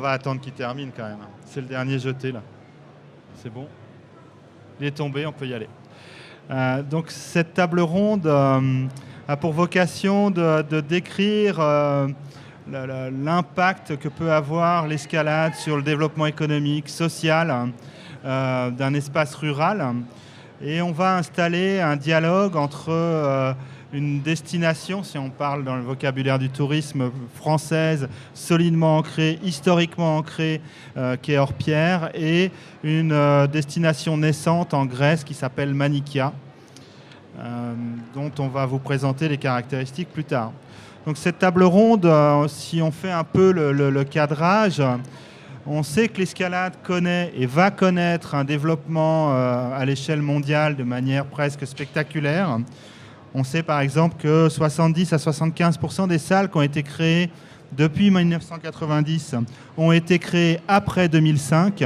va attendre qu'il termine quand même. C'est le dernier jeté là. C'est bon. Il est tombé, on peut y aller. Donc cette table ronde a pour vocation de décrire l'impact que peut avoir l'escalade sur le développement économique, social d'un espace rural. Et on va installer un dialogue entre une destination, si on parle dans le vocabulaire du tourisme, française, solidement ancrée, historiquement ancrée, qui est Orpierre, et une destination naissante en Grèce qui s'appelle Manikia, dont on va vous présenter les caractéristiques plus tard. Donc cette table ronde, si on fait un peu le cadrage, on sait que l'escalade connaît et va connaître un développement à l'échelle mondiale de manière presque spectaculaire. On sait par exemple que 70 à 75% des salles qui ont été créées depuis 1990 ont été créées après 2005.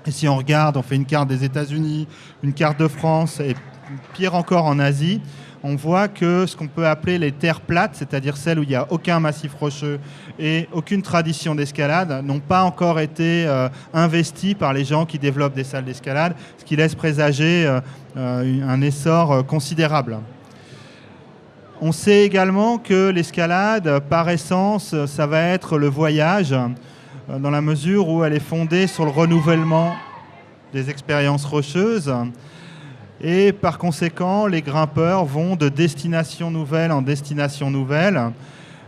Et si on regarde, on fait une carte des États-Unis, une carte de France et pire encore en Asie, on voit que ce qu'on peut appeler les terres plates, c'est-à-dire celles où il n'y a aucun massif rocheux et aucune tradition d'escalade, n'ont pas encore été investies par les gens qui développent des salles d'escalade, ce qui laisse présager un essor considérable. On sait également que l'escalade, par essence, ça va être le voyage, dans la mesure où elle est fondée sur le renouvellement des expériences rocheuses. Et par conséquent, les grimpeurs vont de destination nouvelle en destination nouvelle.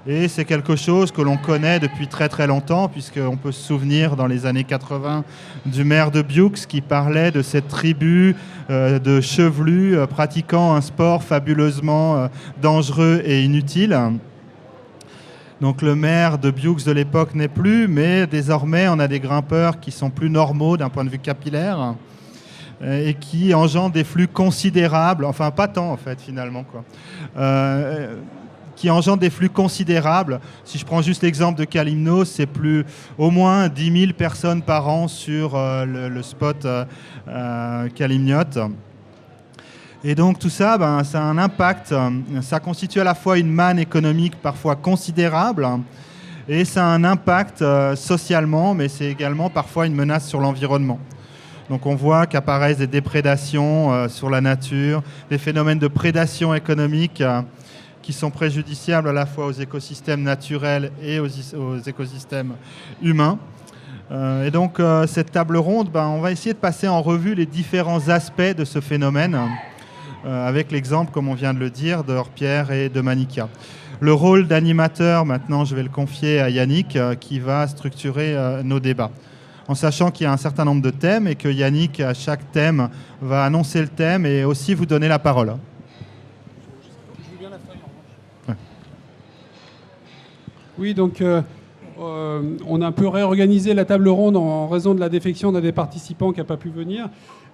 Et c'est quelque chose que l'on connaît depuis très très longtemps, puisqu'on peut se souvenir dans les années 80 du maire de Bioux qui parlait de cette tribu de chevelus pratiquant un sport fabuleusement dangereux et inutile. Donc le maire de Bioux de l'époque n'est plus, mais désormais on a des grimpeurs qui sont plus normaux d'un point de vue capillaire et qui engendrent des flux considérables, enfin pas tant en fait finalement, quoi. Qui engendrent des flux considérables. Si je prends juste l'exemple de Kalymnos, c'est au moins 10 000 personnes par an sur le spot Kalymniote. Et donc tout ça, ça a un impact. Ça constitue à la fois une manne économique parfois considérable et ça a un impact socialement, mais c'est également parfois une menace sur l'environnement. Donc on voit qu'apparaissent des déprédations sur la nature, des phénomènes de prédation économique qui sont préjudiciables à la fois aux écosystèmes naturels et aux écosystèmes humains. Et donc cette table ronde, on va essayer de passer en revue les différents aspects de ce phénomène, avec l'exemple, comme on vient de le dire, de Orpierre et de Manikia. Le rôle d'animateur, maintenant, je vais le confier à Yannick, qui va structurer nos débats. En sachant qu'il y a un certain nombre de thèmes et que Yannick, à chaque thème, va annoncer le thème et aussi vous donner la parole. Oui, donc on a un peu réorganisé la table ronde en raison de la défection d'un des participants qui n'a pas pu venir.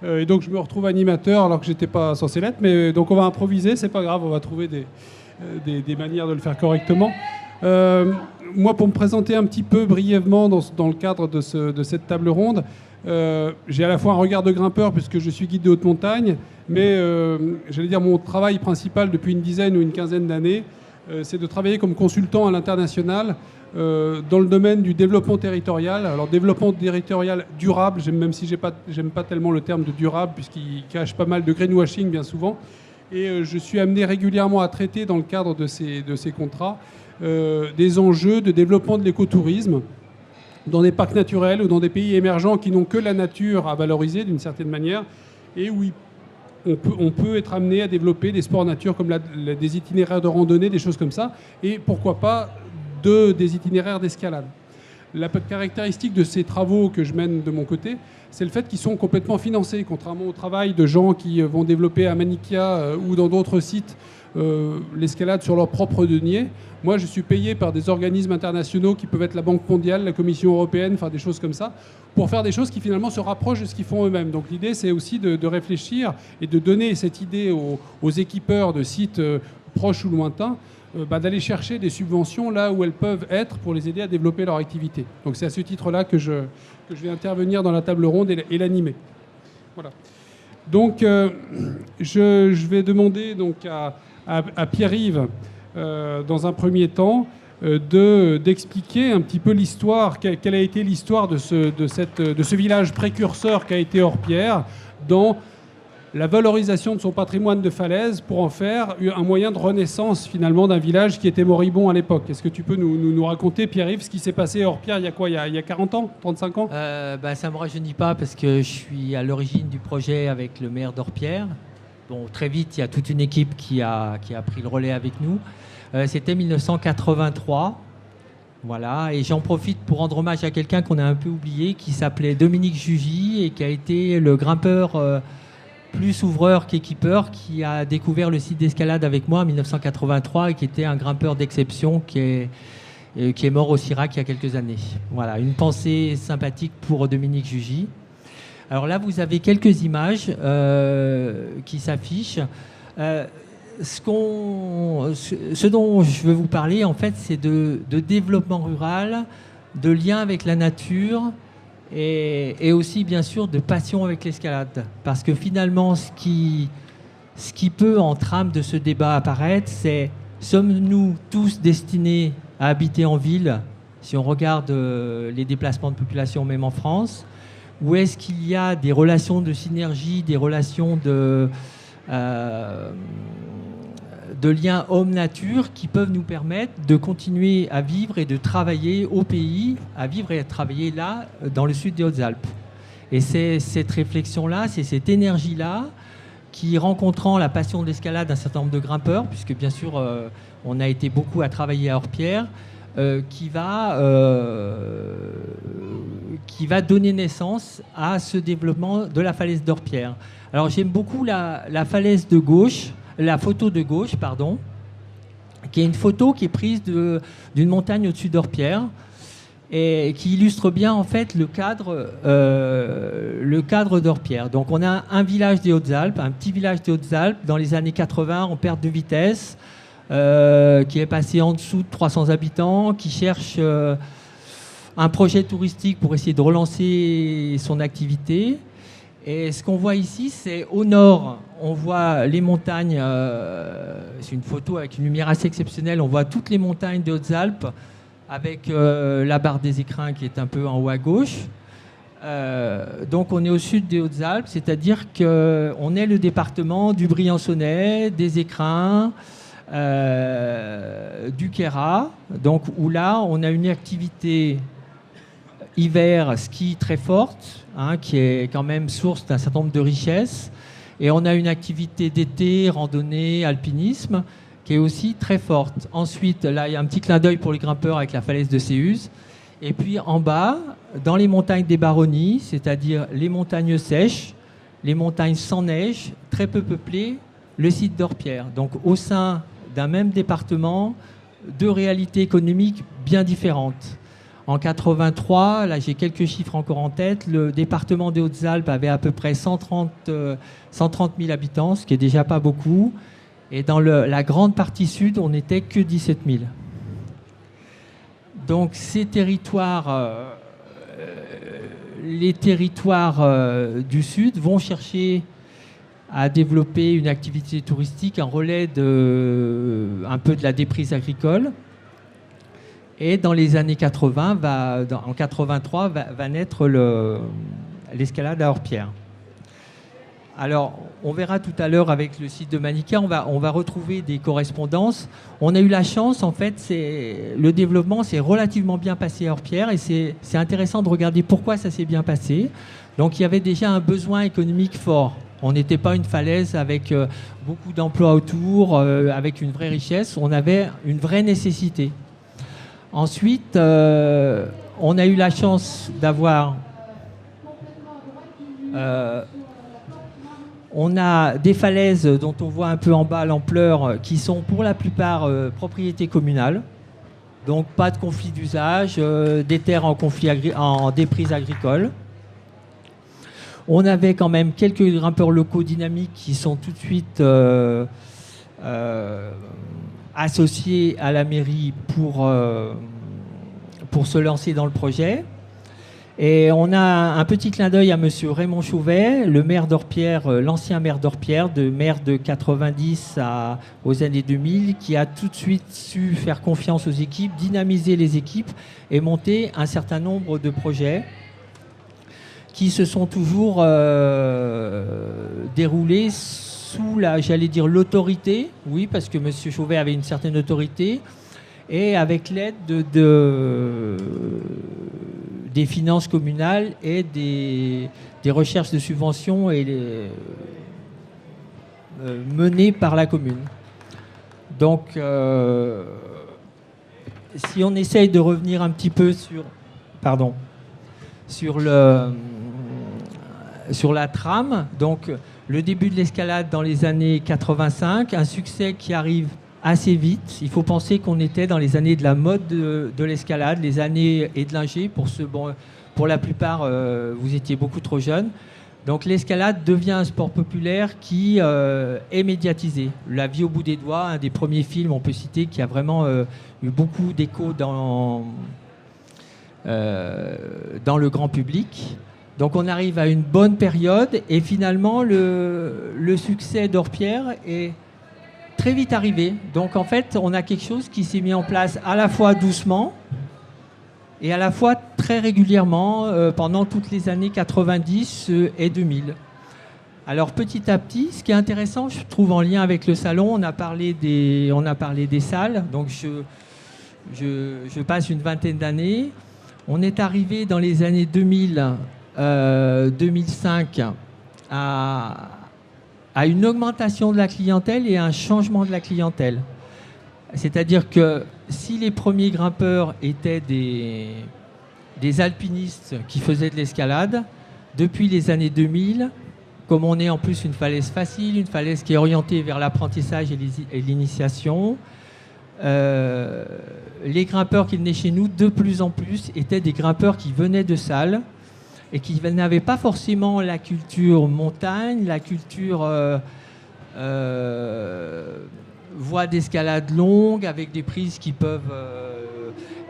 Et donc je me retrouve animateur alors que je n'étais pas censé l'être. Mais donc on va improviser, c'est pas grave, on va trouver des manières de le faire correctement. Moi, pour me présenter un petit peu brièvement dans le cadre de cette table ronde, j'ai à la fois un regard de grimpeur puisque je suis guide de haute montagne, mais j'allais dire mon travail principal depuis une dizaine ou une quinzaine d'années, c'est de travailler comme consultant à l'international dans le domaine du développement territorial. Alors développement territorial durable, même si j'aime pas tellement le terme de durable puisqu'il cache pas mal de greenwashing bien souvent. Et je suis amené régulièrement à traiter dans le cadre de ces contrats des enjeux de développement de l'écotourisme dans des parcs naturels ou dans des pays émergents qui n'ont que la nature à valoriser d'une certaine manière et où on peut être amené à développer des sports nature comme des itinéraires de randonnée, des choses comme ça, et pourquoi pas des itinéraires d'escalade. La caractéristique de ces travaux que je mène de mon côté, c'est le fait qu'ils sont complètement financés, contrairement au travail de gens qui vont développer à Manikia ou dans d'autres sites l'escalade sur leur propre denier. Moi, je suis payé par des organismes internationaux qui peuvent être la Banque mondiale, la Commission européenne, enfin des choses comme ça, pour faire des choses qui finalement se rapprochent de ce qu'ils font eux-mêmes. Donc l'idée, c'est aussi de réfléchir et de donner cette idée aux équipeurs de sites proches ou lointains, d'aller chercher des subventions là où elles peuvent être pour les aider à développer leur activité. Donc c'est à ce titre-là que je vais intervenir dans la table ronde et l'animer. Voilà. Donc je vais demander donc à Pierre-Yves, dans un premier temps, d'expliquer un petit peu l'histoire, quelle a été l'histoire de ce village précurseur qu'a été Orpierre dans la valorisation de son patrimoine de falaise pour en faire un moyen de renaissance finalement d'un village qui était moribond à l'époque. Est-ce que tu peux nous raconter, Pierre-Yves, ce qui s'est passé à Orpierre il y a quoi, il y a 40 ans, 35 ans? Ça ne me rajeunit pas parce que je suis à l'origine du projet avec le maire d'Orpierre. Bon, très vite, il y a toute une équipe qui a pris le relais avec nous. C'était 1983. Voilà, et j'en profite pour rendre hommage à quelqu'un qu'on a un peu oublié, qui s'appelait Dominique Jugy et qui a été le grimpeur plus ouvreur qu'équipeur, qui a découvert le site d'escalade avec moi en 1983 et qui était un grimpeur d'exception qui est mort au Sirac il y a quelques années. Voilà, une pensée sympathique pour Dominique Jugy. Alors là, vous avez quelques images qui s'affichent. Ce dont je veux vous parler, en fait, c'est de développement rural, de lien avec la nature et aussi, bien sûr, de passion avec l'escalade. Parce que finalement, ce qui peut, en trame de ce débat, apparaître, c'est sommes-nous tous destinés à habiter en ville, si on regarde les déplacements de population, même en France, ou est-ce qu'il y a des relations de synergie, des relations de liens homme-nature qui peuvent nous permettre de continuer à vivre et de travailler au pays, à vivre et à travailler là, dans le sud des Hautes-Alpes. Et c'est cette réflexion-là, c'est cette énergie-là qui, rencontrant la passion de l'escalade d'un certain nombre de grimpeurs, puisque bien sûr on a été beaucoup à travailler à Orpierre, qui va donner naissance à ce développement de la falaise d'Orpierre. Alors j'aime beaucoup la falaise de gauche, la photo de gauche, pardon, qui est une photo qui est prise d'une montagne au-dessus d'Orpierre et qui illustre bien en fait le cadre d'Orpierre. Donc on a un village des Hautes-Alpes, un petit village des Hautes-Alpes dans les années 80 en perte de vitesse, qui est passé en dessous de 300 habitants, qui cherche un projet touristique pour essayer de relancer son activité. Et ce qu'on voit ici, c'est au nord, on voit les montagnes, c'est une photo avec une lumière assez exceptionnelle, on voit toutes les montagnes des Hautes-Alpes avec la barre des Écrins qui est un peu en haut à gauche. Donc on est au sud des Hautes-Alpes, c'est-à-dire qu'on est le département du Briançonnais, des Écrins, du Queyras, donc où là on a une activité hiver ski très forte, qui est quand même source d'un certain nombre de richesses, et on a une activité d'été, randonnée, alpinisme, qui est aussi très forte. Ensuite, là il y a un petit clin d'œil pour les grimpeurs avec la falaise de Céuse, et puis en bas, dans les montagnes des Baronnies, c'est-à-dire les montagnes sèches, les montagnes sans neige, très peu peuplées, le site d'Orpierre. Donc au sein d'un même département, deux réalités économiques bien différentes. En 83, là j'ai quelques chiffres encore en tête, le département des Hautes-Alpes avait à peu près 130 000 habitants, ce qui est déjà pas beaucoup. Et dans la grande partie sud, on n'était que 17 000. Donc ces territoires, les territoires du sud vont chercher à développer une activité touristique, un relais un peu de la déprise agricole. Et dans les années 80, en 83, va naître l'escalade à Orpierre. Alors, on verra tout à l'heure avec le site de Manica, on va retrouver des correspondances. On a eu la chance, en fait, le développement s'est relativement bien passé à Orpierre et c'est intéressant de regarder pourquoi ça s'est bien passé. Donc, il y avait déjà un besoin économique fort. On n'était pas une falaise avec beaucoup d'emplois autour, avec une vraie richesse. On avait une vraie nécessité. Ensuite, on a eu la chance d'avoir... on a des falaises dont on voit un peu en bas l'ampleur qui sont pour la plupart propriétés communales. Donc pas de conflit d'usage, des terres en déprise agricole. On avait quand même quelques grimpeurs locaux dynamiques qui sont tout de suite associés à la mairie pour se lancer dans le projet. Et on a un petit clin d'œil à monsieur Raymond Chouvet, le maire d'Orpierre, l'ancien maire d'Orpierre, maire de 90 aux années 2000, qui a tout de suite su faire confiance aux équipes, dynamiser les équipes et monter un certain nombre de projets qui se sont toujours déroulés sous l'autorité, oui, parce que monsieur Chauvet avait une certaine autorité, et avec l'aide des finances communales et des recherches de subventions menées par la commune. Donc, si on essaye de revenir un petit peu sur la trame, donc le début de l'escalade dans les années 85, un succès qui arrive assez vite. Il faut penser qu'on était dans les années de la mode de l'escalade, les années Edlinger. Pour la plupart, vous étiez beaucoup trop jeunes. Donc l'escalade devient un sport populaire qui est médiatisé. La vie au bout des doigts, un des premiers films, on peut citer, qui a vraiment eu beaucoup d'écho dans le grand public. Donc on arrive à une bonne période et finalement le succès d'Orpierre est très vite arrivé. Donc en fait, on a quelque chose qui s'est mis en place à la fois doucement et à la fois très régulièrement pendant toutes les années 90 et 2000. Alors petit à petit, ce qui est intéressant, je trouve, en lien avec le salon, on a parlé des salles. Donc je passe une vingtaine d'années. On est arrivé dans les années 2000, 2005 à une augmentation de la clientèle et à un changement de la clientèle. C'est-à-dire que si les premiers grimpeurs étaient des alpinistes qui faisaient de l'escalade, depuis les années 2000, comme on est en plus une falaise facile, une falaise qui est orientée vers l'apprentissage et l'initiation, les grimpeurs qui venaient chez nous, de plus en plus, étaient des grimpeurs qui venaient de salles et qui n'avaient pas forcément la culture montagne, la culture voie d'escalade longue, avec des prises qui peuvent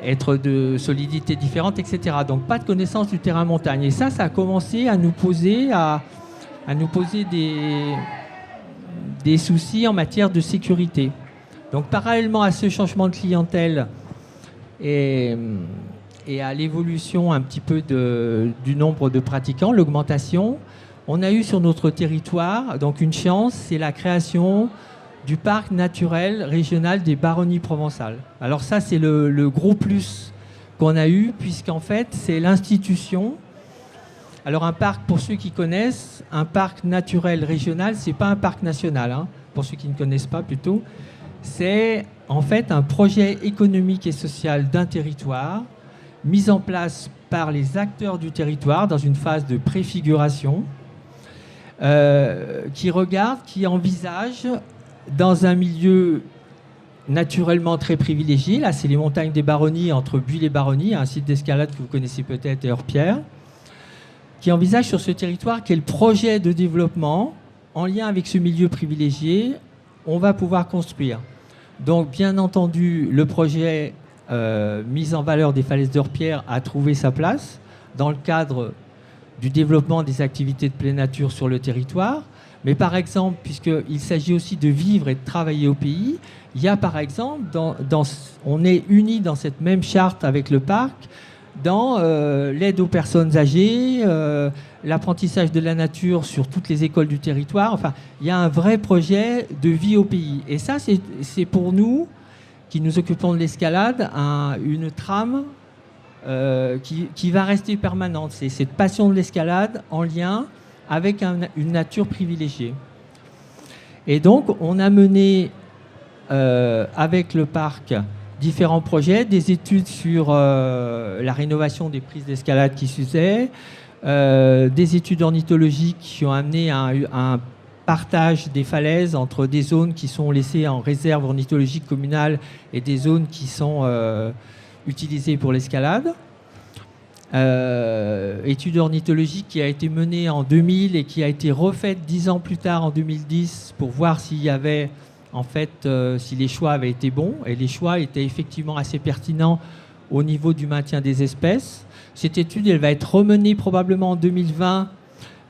être de solidité différente, etc. Donc pas de connaissance du terrain montagne. Et ça a commencé à nous poser, des soucis en matière de sécurité. Donc parallèlement à ce changement de clientèle et à l'évolution un petit peu du nombre de pratiquants, l'augmentation, on a eu sur notre territoire donc une chance, c'est la création du parc naturel régional des Baronnies provençales. Alors ça, c'est le gros plus qu'on a eu, puisqu'en fait, c'est l'institution. Alors un parc, pour ceux qui connaissent, un parc naturel régional, c'est pas un parc national, hein, pour ceux qui ne connaissent pas plutôt. C'est en fait un projet économique et social d'un territoire mis en place par les acteurs du territoire dans une phase de préfiguration qui envisage dans un milieu naturellement très privilégié. Là, c'est les montagnes des Baronnies, entre Buis et Baronnies, un site d'escalade que vous connaissez peut-être, et Orpierre, qui envisage sur ce territoire quel projet de développement, en lien avec ce milieu privilégié, on va pouvoir construire. Donc, bien entendu, le projet mise en valeur des falaises d'Orpierre a trouvé sa place dans le cadre du développement des activités de pleine nature sur le territoire. Mais par exemple, puisqu'il s'agit aussi de vivre et de travailler au pays, il y a par exemple, on est unis dans cette même charte avec le parc, dans l'aide aux personnes âgées, l'apprentissage de la nature sur toutes les écoles du territoire. Enfin, il y a un vrai projet de vie au pays. Et ça, c'est pour nous, qui nous occupons de l'escalade, une trame qui va rester permanente. C'est cette passion de l'escalade en lien avec une nature privilégiée. Et donc, on a mené avec le parc différents projets, des études sur la rénovation des prises d'escalade qui s'usaient, des études ornithologiques qui ont amené un partage des falaises entre des zones qui sont laissées en réserve ornithologique communale et des zones qui sont utilisées pour l'escalade. Étude ornithologique qui a été menée en 2000 et qui a été refaite 10 ans plus tard en 2010 pour voir s'il y avait, en fait, si les choix avaient été bons. Et les choix étaient effectivement assez pertinents au niveau du maintien des espèces. Cette étude, elle va être remenée probablement en 2020,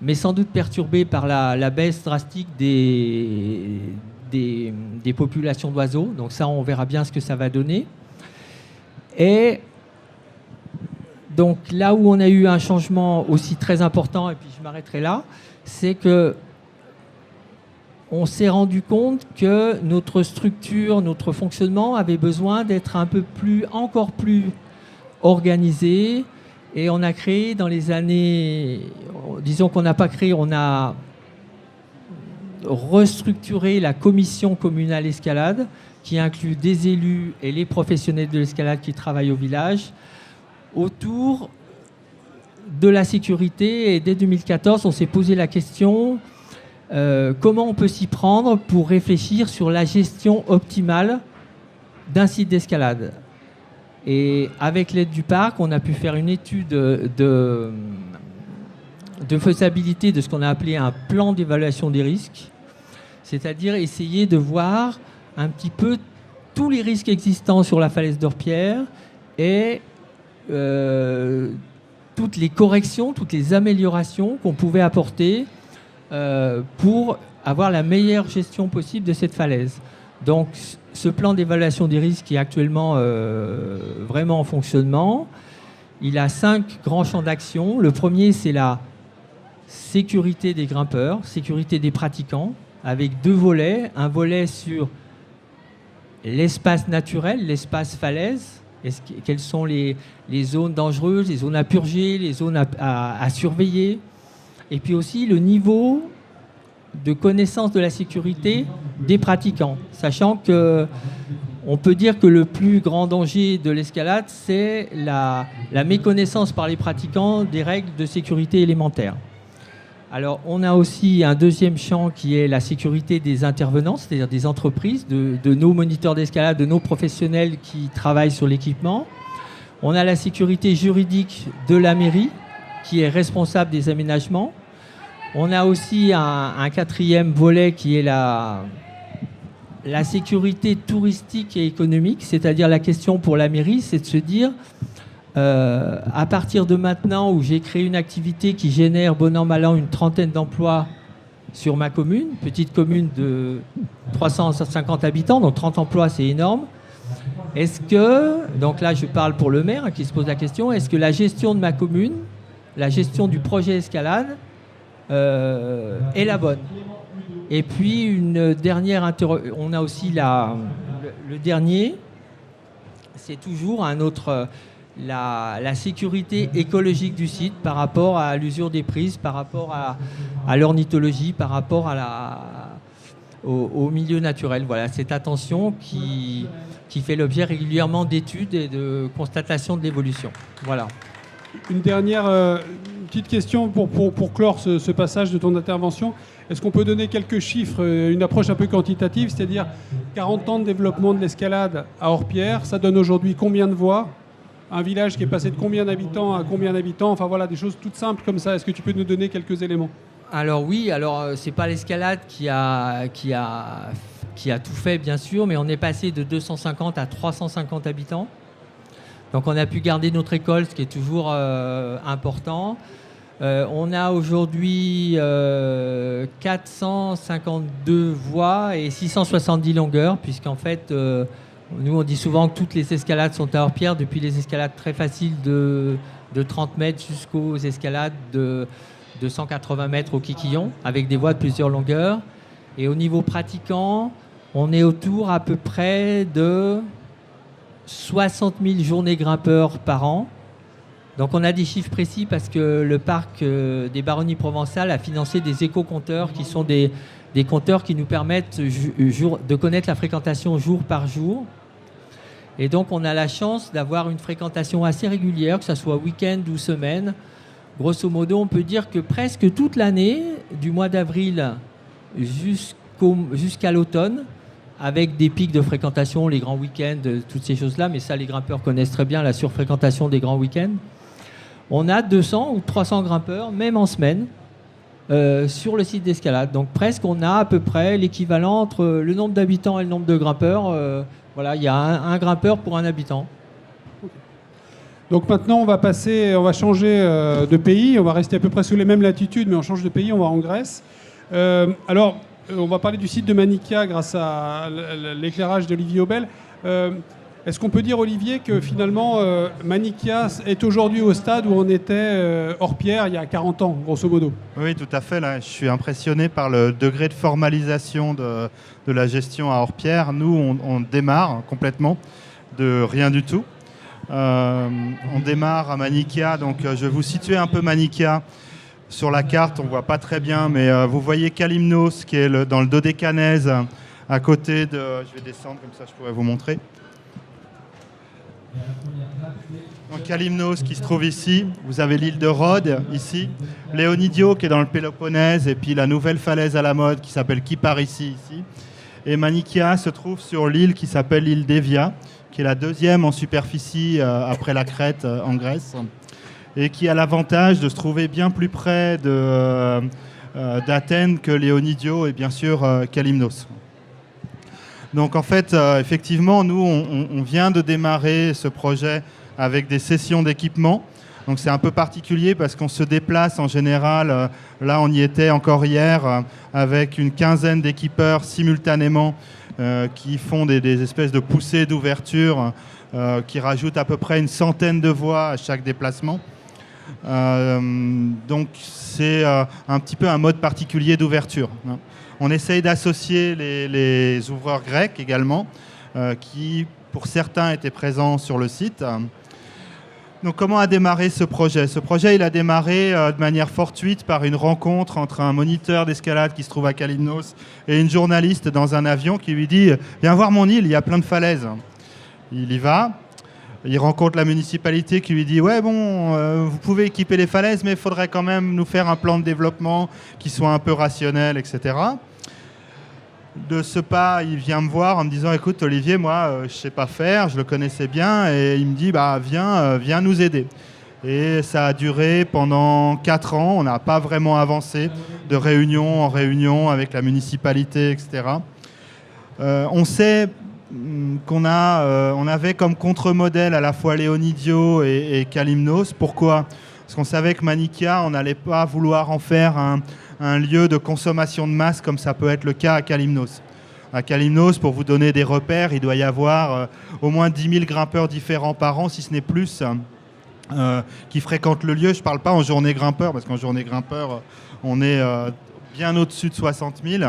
mais sans doute perturbée par la baisse drastique des populations d'oiseaux. Donc ça, on verra bien ce que ça va donner. Et donc là où on a eu un changement aussi très important, et puis je m'arrêterai là, c'est que on s'est rendu compte que notre structure, notre fonctionnement avait besoin d'être encore plus organisé. Et on a créé dans les années, disons qu'on n'a pas créé, on a restructuré la commission communale escalade, qui inclut des élus et les professionnels de l'escalade qui travaillent au village, autour de la sécurité. Et dès 2014, on s'est posé la question comment on peut s'y prendre pour réfléchir sur la gestion optimale d'un site d'escalade. Et avec l'aide du parc, on a pu faire une étude de faisabilité de ce qu'on a appelé un plan d'évaluation des risques, c'est-à-dire essayer de voir un petit peu tous les risques existants sur la falaise d'Orpierre et toutes les corrections, toutes les améliorations qu'on pouvait apporter pour avoir la meilleure gestion possible de cette falaise. Donc, ce plan d'évaluation des risques est actuellement vraiment en fonctionnement. Il a 5 grands champs d'action. Le premier, c'est la sécurité des grimpeurs, sécurité des pratiquants, avec 2 volets. Un volet sur l'espace naturel, l'espace falaise. Quelles sont les zones dangereuses, les zones à purger, les zones à surveiller. Et puis aussi le niveau de connaissance de la sécurité des pratiquants, sachant qu'on peut dire que le plus grand danger de l'escalade, c'est la méconnaissance par les pratiquants des règles de sécurité élémentaires. Alors, on a aussi un deuxième champ qui est la sécurité des intervenants, c'est-à-dire des entreprises, de nos moniteurs d'escalade, de nos professionnels qui travaillent sur l'équipement. On a la sécurité juridique de la mairie, qui est responsable des aménagements. On a aussi un 4e volet qui est la sécurité touristique et économique, c'est-à-dire la question pour la mairie, c'est de se dire, à partir de maintenant où j'ai créé une activité qui génère bon an mal an une trentaine d'emplois sur ma commune, petite commune de 350 habitants, donc 30 emplois, c'est énorme. Est-ce que, donc là je parle pour le maire qui se pose la question, est-ce que la gestion de ma commune, la gestion du projet escalade est la bonne? Et puis une dernière on a aussi le dernier, c'est toujours un autre, la sécurité écologique du site par rapport à l'usure des prises, par rapport à l'ornithologie, par rapport au milieu naturel. Voilà, cette attention qui fait l'objet régulièrement d'études et de constatations de l'évolution. Voilà. Une dernière petite question pour clore ce passage de ton intervention. Est-ce qu'on peut donner quelques chiffres, une approche un peu quantitative, c'est-à-dire 40 ans de développement de l'escalade à Orpierre, ça donne aujourd'hui combien de voies? Un village qui est passé de combien d'habitants à combien d'habitants? Enfin voilà, des choses toutes simples comme ça. Est-ce que tu peux nous donner quelques éléments? Alors oui, c'est pas l'escalade qui a tout fait bien sûr, mais on est passé de 250 à 350 habitants. Donc on a pu garder notre école, ce qui est toujours important. On a aujourd'hui 452 voies et 670 longueurs, puisqu'en fait, nous on dit souvent que toutes les escalades sont à Orpierre, depuis les escalades très faciles de 30 mètres jusqu'aux escalades de 180 mètres au Kikillon, avec des voies de plusieurs longueurs. Et au niveau pratiquant, on est autour à peu près de 60 000 journées grimpeurs par an. Donc on a des chiffres précis parce que le parc des Baronnies provençales a financé des éco-compteurs qui sont des compteurs qui nous permettent de connaître la fréquentation jour par jour. Et donc on a la chance d'avoir une fréquentation assez régulière, que ce soit week-end ou semaine. Grosso modo, on peut dire que presque toute l'année, du mois d'avril jusqu'à l'automne, avec des pics de fréquentation, les grands week-ends, toutes ces choses-là, mais ça les grimpeurs connaissent très bien, la surfréquentation des grands week-ends. On a 200 ou 300 grimpeurs, même en semaine, sur le site d'escalade. Donc presque on a à peu près l'équivalent entre le nombre d'habitants et le nombre de grimpeurs. Voilà, il y a un grimpeur pour un habitant. Donc maintenant, on va changer de pays. On va rester à peu près sous les mêmes latitudes, mais on change de pays. On va en Grèce. Alors, on va parler du site de Manikia grâce à l'éclairage d'Olivier Aubel. Est-ce qu'on peut dire, Olivier, que finalement, Manikia est aujourd'hui au stade où on était hors pierre il y a 40 ans, grosso modo? Oui, tout à fait. Là, je suis impressionné par le degré de formalisation de la gestion à hors pierre. Nous, on démarre complètement de rien du tout. On démarre à Manikia. Donc, je vais vous situer un peu Manikia. Sur la carte, on ne voit pas très bien, mais vous voyez Kalymnos qui est dans le Dodécanèse, à côté de... Je vais descendre, comme ça je pourrais vous montrer. Donc Kalymnos qui se trouve ici, vous avez l'île de Rhodes ici, Léonidio qui est dans le Péloponnèse, et puis la nouvelle falaise à la mode qui s'appelle Kyparissi ici. Et Manikia se trouve sur l'île qui s'appelle l'île d'Evia, qui est la deuxième en superficie après la Crète en Grèce, et qui a l'avantage de se trouver bien plus près d'Athènes que Léonidio et bien sûr Kalymnos. Donc en fait, effectivement, nous, on vient de démarrer ce projet avec des sessions d'équipement. Donc c'est un peu particulier parce qu'on se déplace en général, là on y était encore hier, avec une quinzaine d'équipeurs simultanément qui font des espèces de poussées d'ouverture qui rajoutent à peu près une centaine de voies à chaque déplacement. Donc c'est un petit peu un mode particulier d'ouverture. On essaye d'associer les ouvreurs grecs également, qui pour certains étaient présents sur le site. Donc comment a démarré ce projet? Ce projet, il a démarré de manière fortuite par une rencontre entre un moniteur d'escalade qui se trouve à Kalymnos et une journaliste dans un avion qui lui dit « Viens voir mon île, il y a plein de falaises ». Il y va. Il rencontre la municipalité qui lui dit « Ouais, bon, vous pouvez équiper les falaises, mais il faudrait quand même nous faire un plan de développement qui soit un peu rationnel, etc. » De ce pas, il vient me voir en me disant « Écoute, Olivier, moi, je ne sais pas faire, je le connaissais bien. » Et il me dit bah, « Viens nous aider. » Et ça a duré pendant 4 ans. On n'a pas vraiment avancé de réunion en réunion avec la municipalité, etc. On sait qu'on avait comme contre-modèle à la fois Léonidio et Kalymnos. Pourquoi? Parce qu'on savait que Manikia, on n'allait pas vouloir en faire un lieu de consommation de masse comme ça peut être le cas à Kalymnos. À Kalymnos, pour vous donner des repères, il doit y avoir au moins 10 000 grimpeurs différents par an, si ce n'est plus, qui fréquentent le lieu. Je ne parle pas en journée grimpeur, parce qu'en journée grimpeur, on est bien au-dessus de 60 000.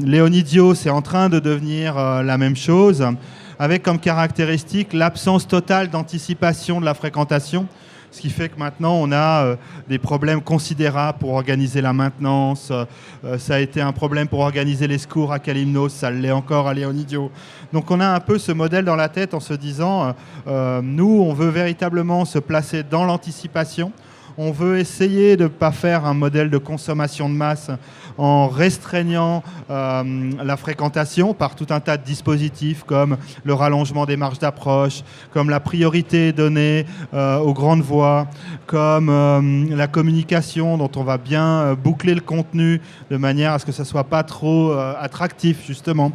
Léonidio, c'est en train de devenir la même chose, avec comme caractéristique l'absence totale d'anticipation de la fréquentation, ce qui fait que maintenant on a des problèmes considérables pour organiser la maintenance. Ça a été un problème pour organiser les secours à Kalymnos, ça l'est encore à Léonidio. Donc on a un peu ce modèle dans la tête en se disant nous, on veut véritablement se placer dans l'anticipation. On veut essayer de ne pas faire un modèle de consommation de masse en restreignant la fréquentation par tout un tas de dispositifs comme le rallongement des marges d'approche, comme la priorité donnée aux grandes voies, comme la communication dont on va bien boucler le contenu de manière à ce que ça ne soit pas trop attractif justement,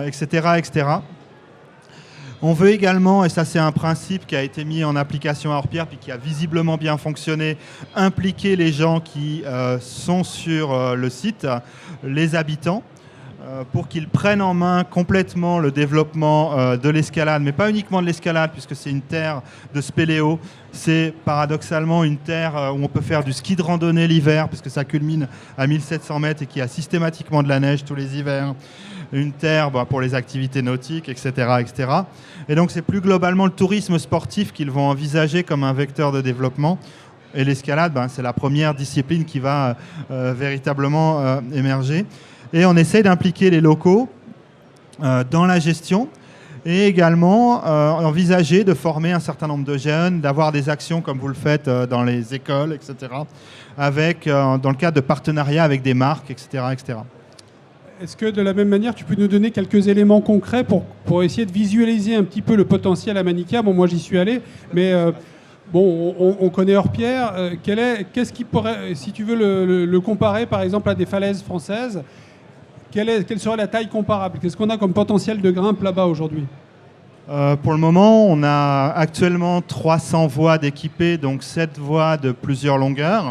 etc., etc. On veut également, et ça c'est un principe qui a été mis en application à Hors-Pierre puis qui a visiblement bien fonctionné, impliquer les gens qui sont sur le site, les habitants, pour qu'ils prennent en main complètement le développement de l'escalade, mais pas uniquement de l'escalade puisque c'est une terre de spéléo, c'est paradoxalement une terre où on peut faire du ski de randonnée l'hiver puisque ça culmine à 1700 mètres et qu'il y a systématiquement de la neige tous les hivers. Une terre pour les activités nautiques, etc., etc. Et donc, c'est plus globalement le tourisme sportif qu'ils vont envisager comme un vecteur de développement. Et l'escalade, c'est la première discipline qui va véritablement émerger. Et on essaie d'impliquer les locaux dans la gestion et également envisager de former un certain nombre de jeunes, d'avoir des actions comme vous le faites dans les écoles, etc., avec, dans le cadre de partenariats avec des marques, etc., etc. Est-ce que de la même manière, tu peux nous donner quelques éléments concrets pour essayer de visualiser un petit peu le potentiel à Manikia? Bon, moi j'y suis allé, mais on connaît Hors-Pierre. Qu'est-ce qui pourrait, si tu veux le comparer par exemple à des falaises françaises, quelle serait la taille comparable? Qu'est-ce qu'on a comme potentiel de grimpe là-bas aujourd'hui? Pour le moment, on a actuellement 300 voies d'équipées, donc 7 voies de plusieurs longueurs.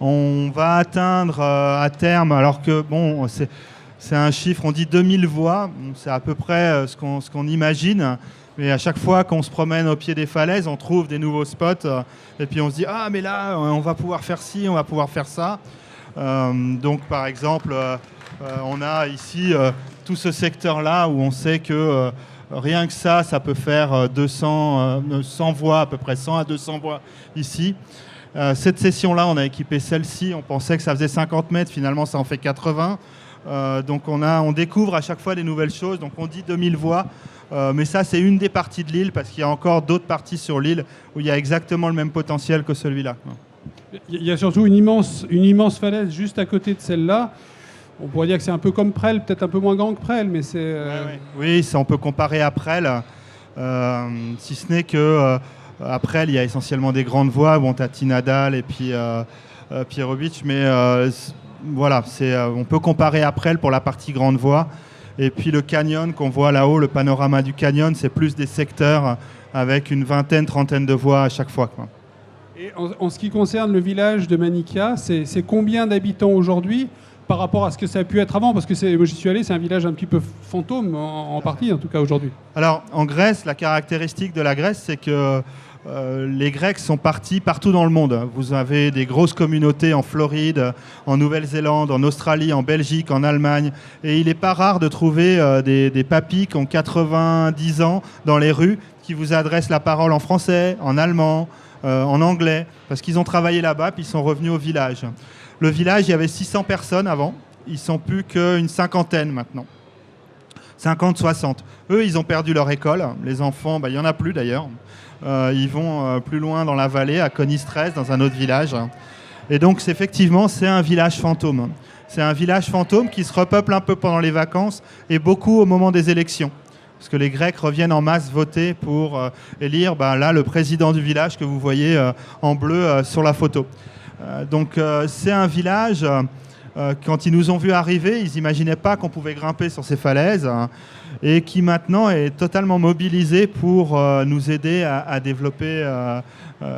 On va atteindre à terme, alors que bon, c'est un chiffre, on dit 2000 voies, c'est à peu près ce qu'on imagine. Mais à chaque fois qu'on se promène au pied des falaises, on trouve des nouveaux spots. Et puis on se dit, ah mais là, on va pouvoir faire ci, on va pouvoir faire ça. Donc par exemple, on a ici tout ce secteur-là où on sait que rien que ça peut faire 100 voies, à peu près 100 à 200 voies ici. Cette session-là, on a équipé celle-ci. On pensait que ça faisait 50 mètres. Finalement, ça en fait 80. Donc on découvre à chaque fois des nouvelles choses. Donc on dit 2000 voies. Mais ça, c'est une des parties de l'île parce qu'il y a encore d'autres parties sur l'île où il y a exactement le même potentiel que celui-là. Il y a surtout une immense falaise juste à côté de celle-là. On pourrait dire que c'est un peu comme Presles, peut-être un peu moins grand que Presles, mais c'est... Oui, ça, on peut comparer à Presles, si ce n'est que à Presles, il y a essentiellement des grandes voies, bon, t'as Tinadal et puis Pierre-Beach, mais voilà, on peut comparer à Presles pour la partie grande voie. Et puis le canyon qu'on voit là-haut, le panorama du canyon, c'est plus des secteurs avec une vingtaine, trentaine de voies à chaque fois, quoi. Et en ce qui concerne le village de Manica, c'est combien d'habitants aujourd'hui par rapport à ce que ça a pu être avant? Parce que moi, j'y suis allé, c'est un village un petit peu fantôme, en partie en tout cas aujourd'hui. Alors en Grèce, la caractéristique de la Grèce, c'est que les Grecs sont partis partout dans le monde. Vous avez des grosses communautés en Floride, en Nouvelle-Zélande, en Australie, en Belgique, en Allemagne. Et il n'est pas rare de trouver des papys qui ont 90 ans dans les rues, qui vous adressent la parole en français, en allemand, en anglais, parce qu'ils ont travaillé là-bas, puis ils sont revenus au village. Le village, il y avait 600 personnes avant. Ils ne sont plus qu'une cinquantaine maintenant. 50, 60. Eux, ils ont perdu leur école. Les enfants, il n'y en a plus d'ailleurs. Ils vont plus loin dans la vallée, à Conistrès, dans un autre village. Et donc, effectivement, c'est un village fantôme. C'est un village fantôme qui se repeuple un peu pendant les vacances et beaucoup au moment des élections. Parce que les Grecs reviennent en masse voter pour élire là, le président du village que vous voyez en bleu sur la photo. Donc, c'est un village... quand ils nous ont vus arriver, ils n'imaginaient pas qu'on pouvait grimper sur ces falaises et qui maintenant est totalement mobilisé pour nous aider à développer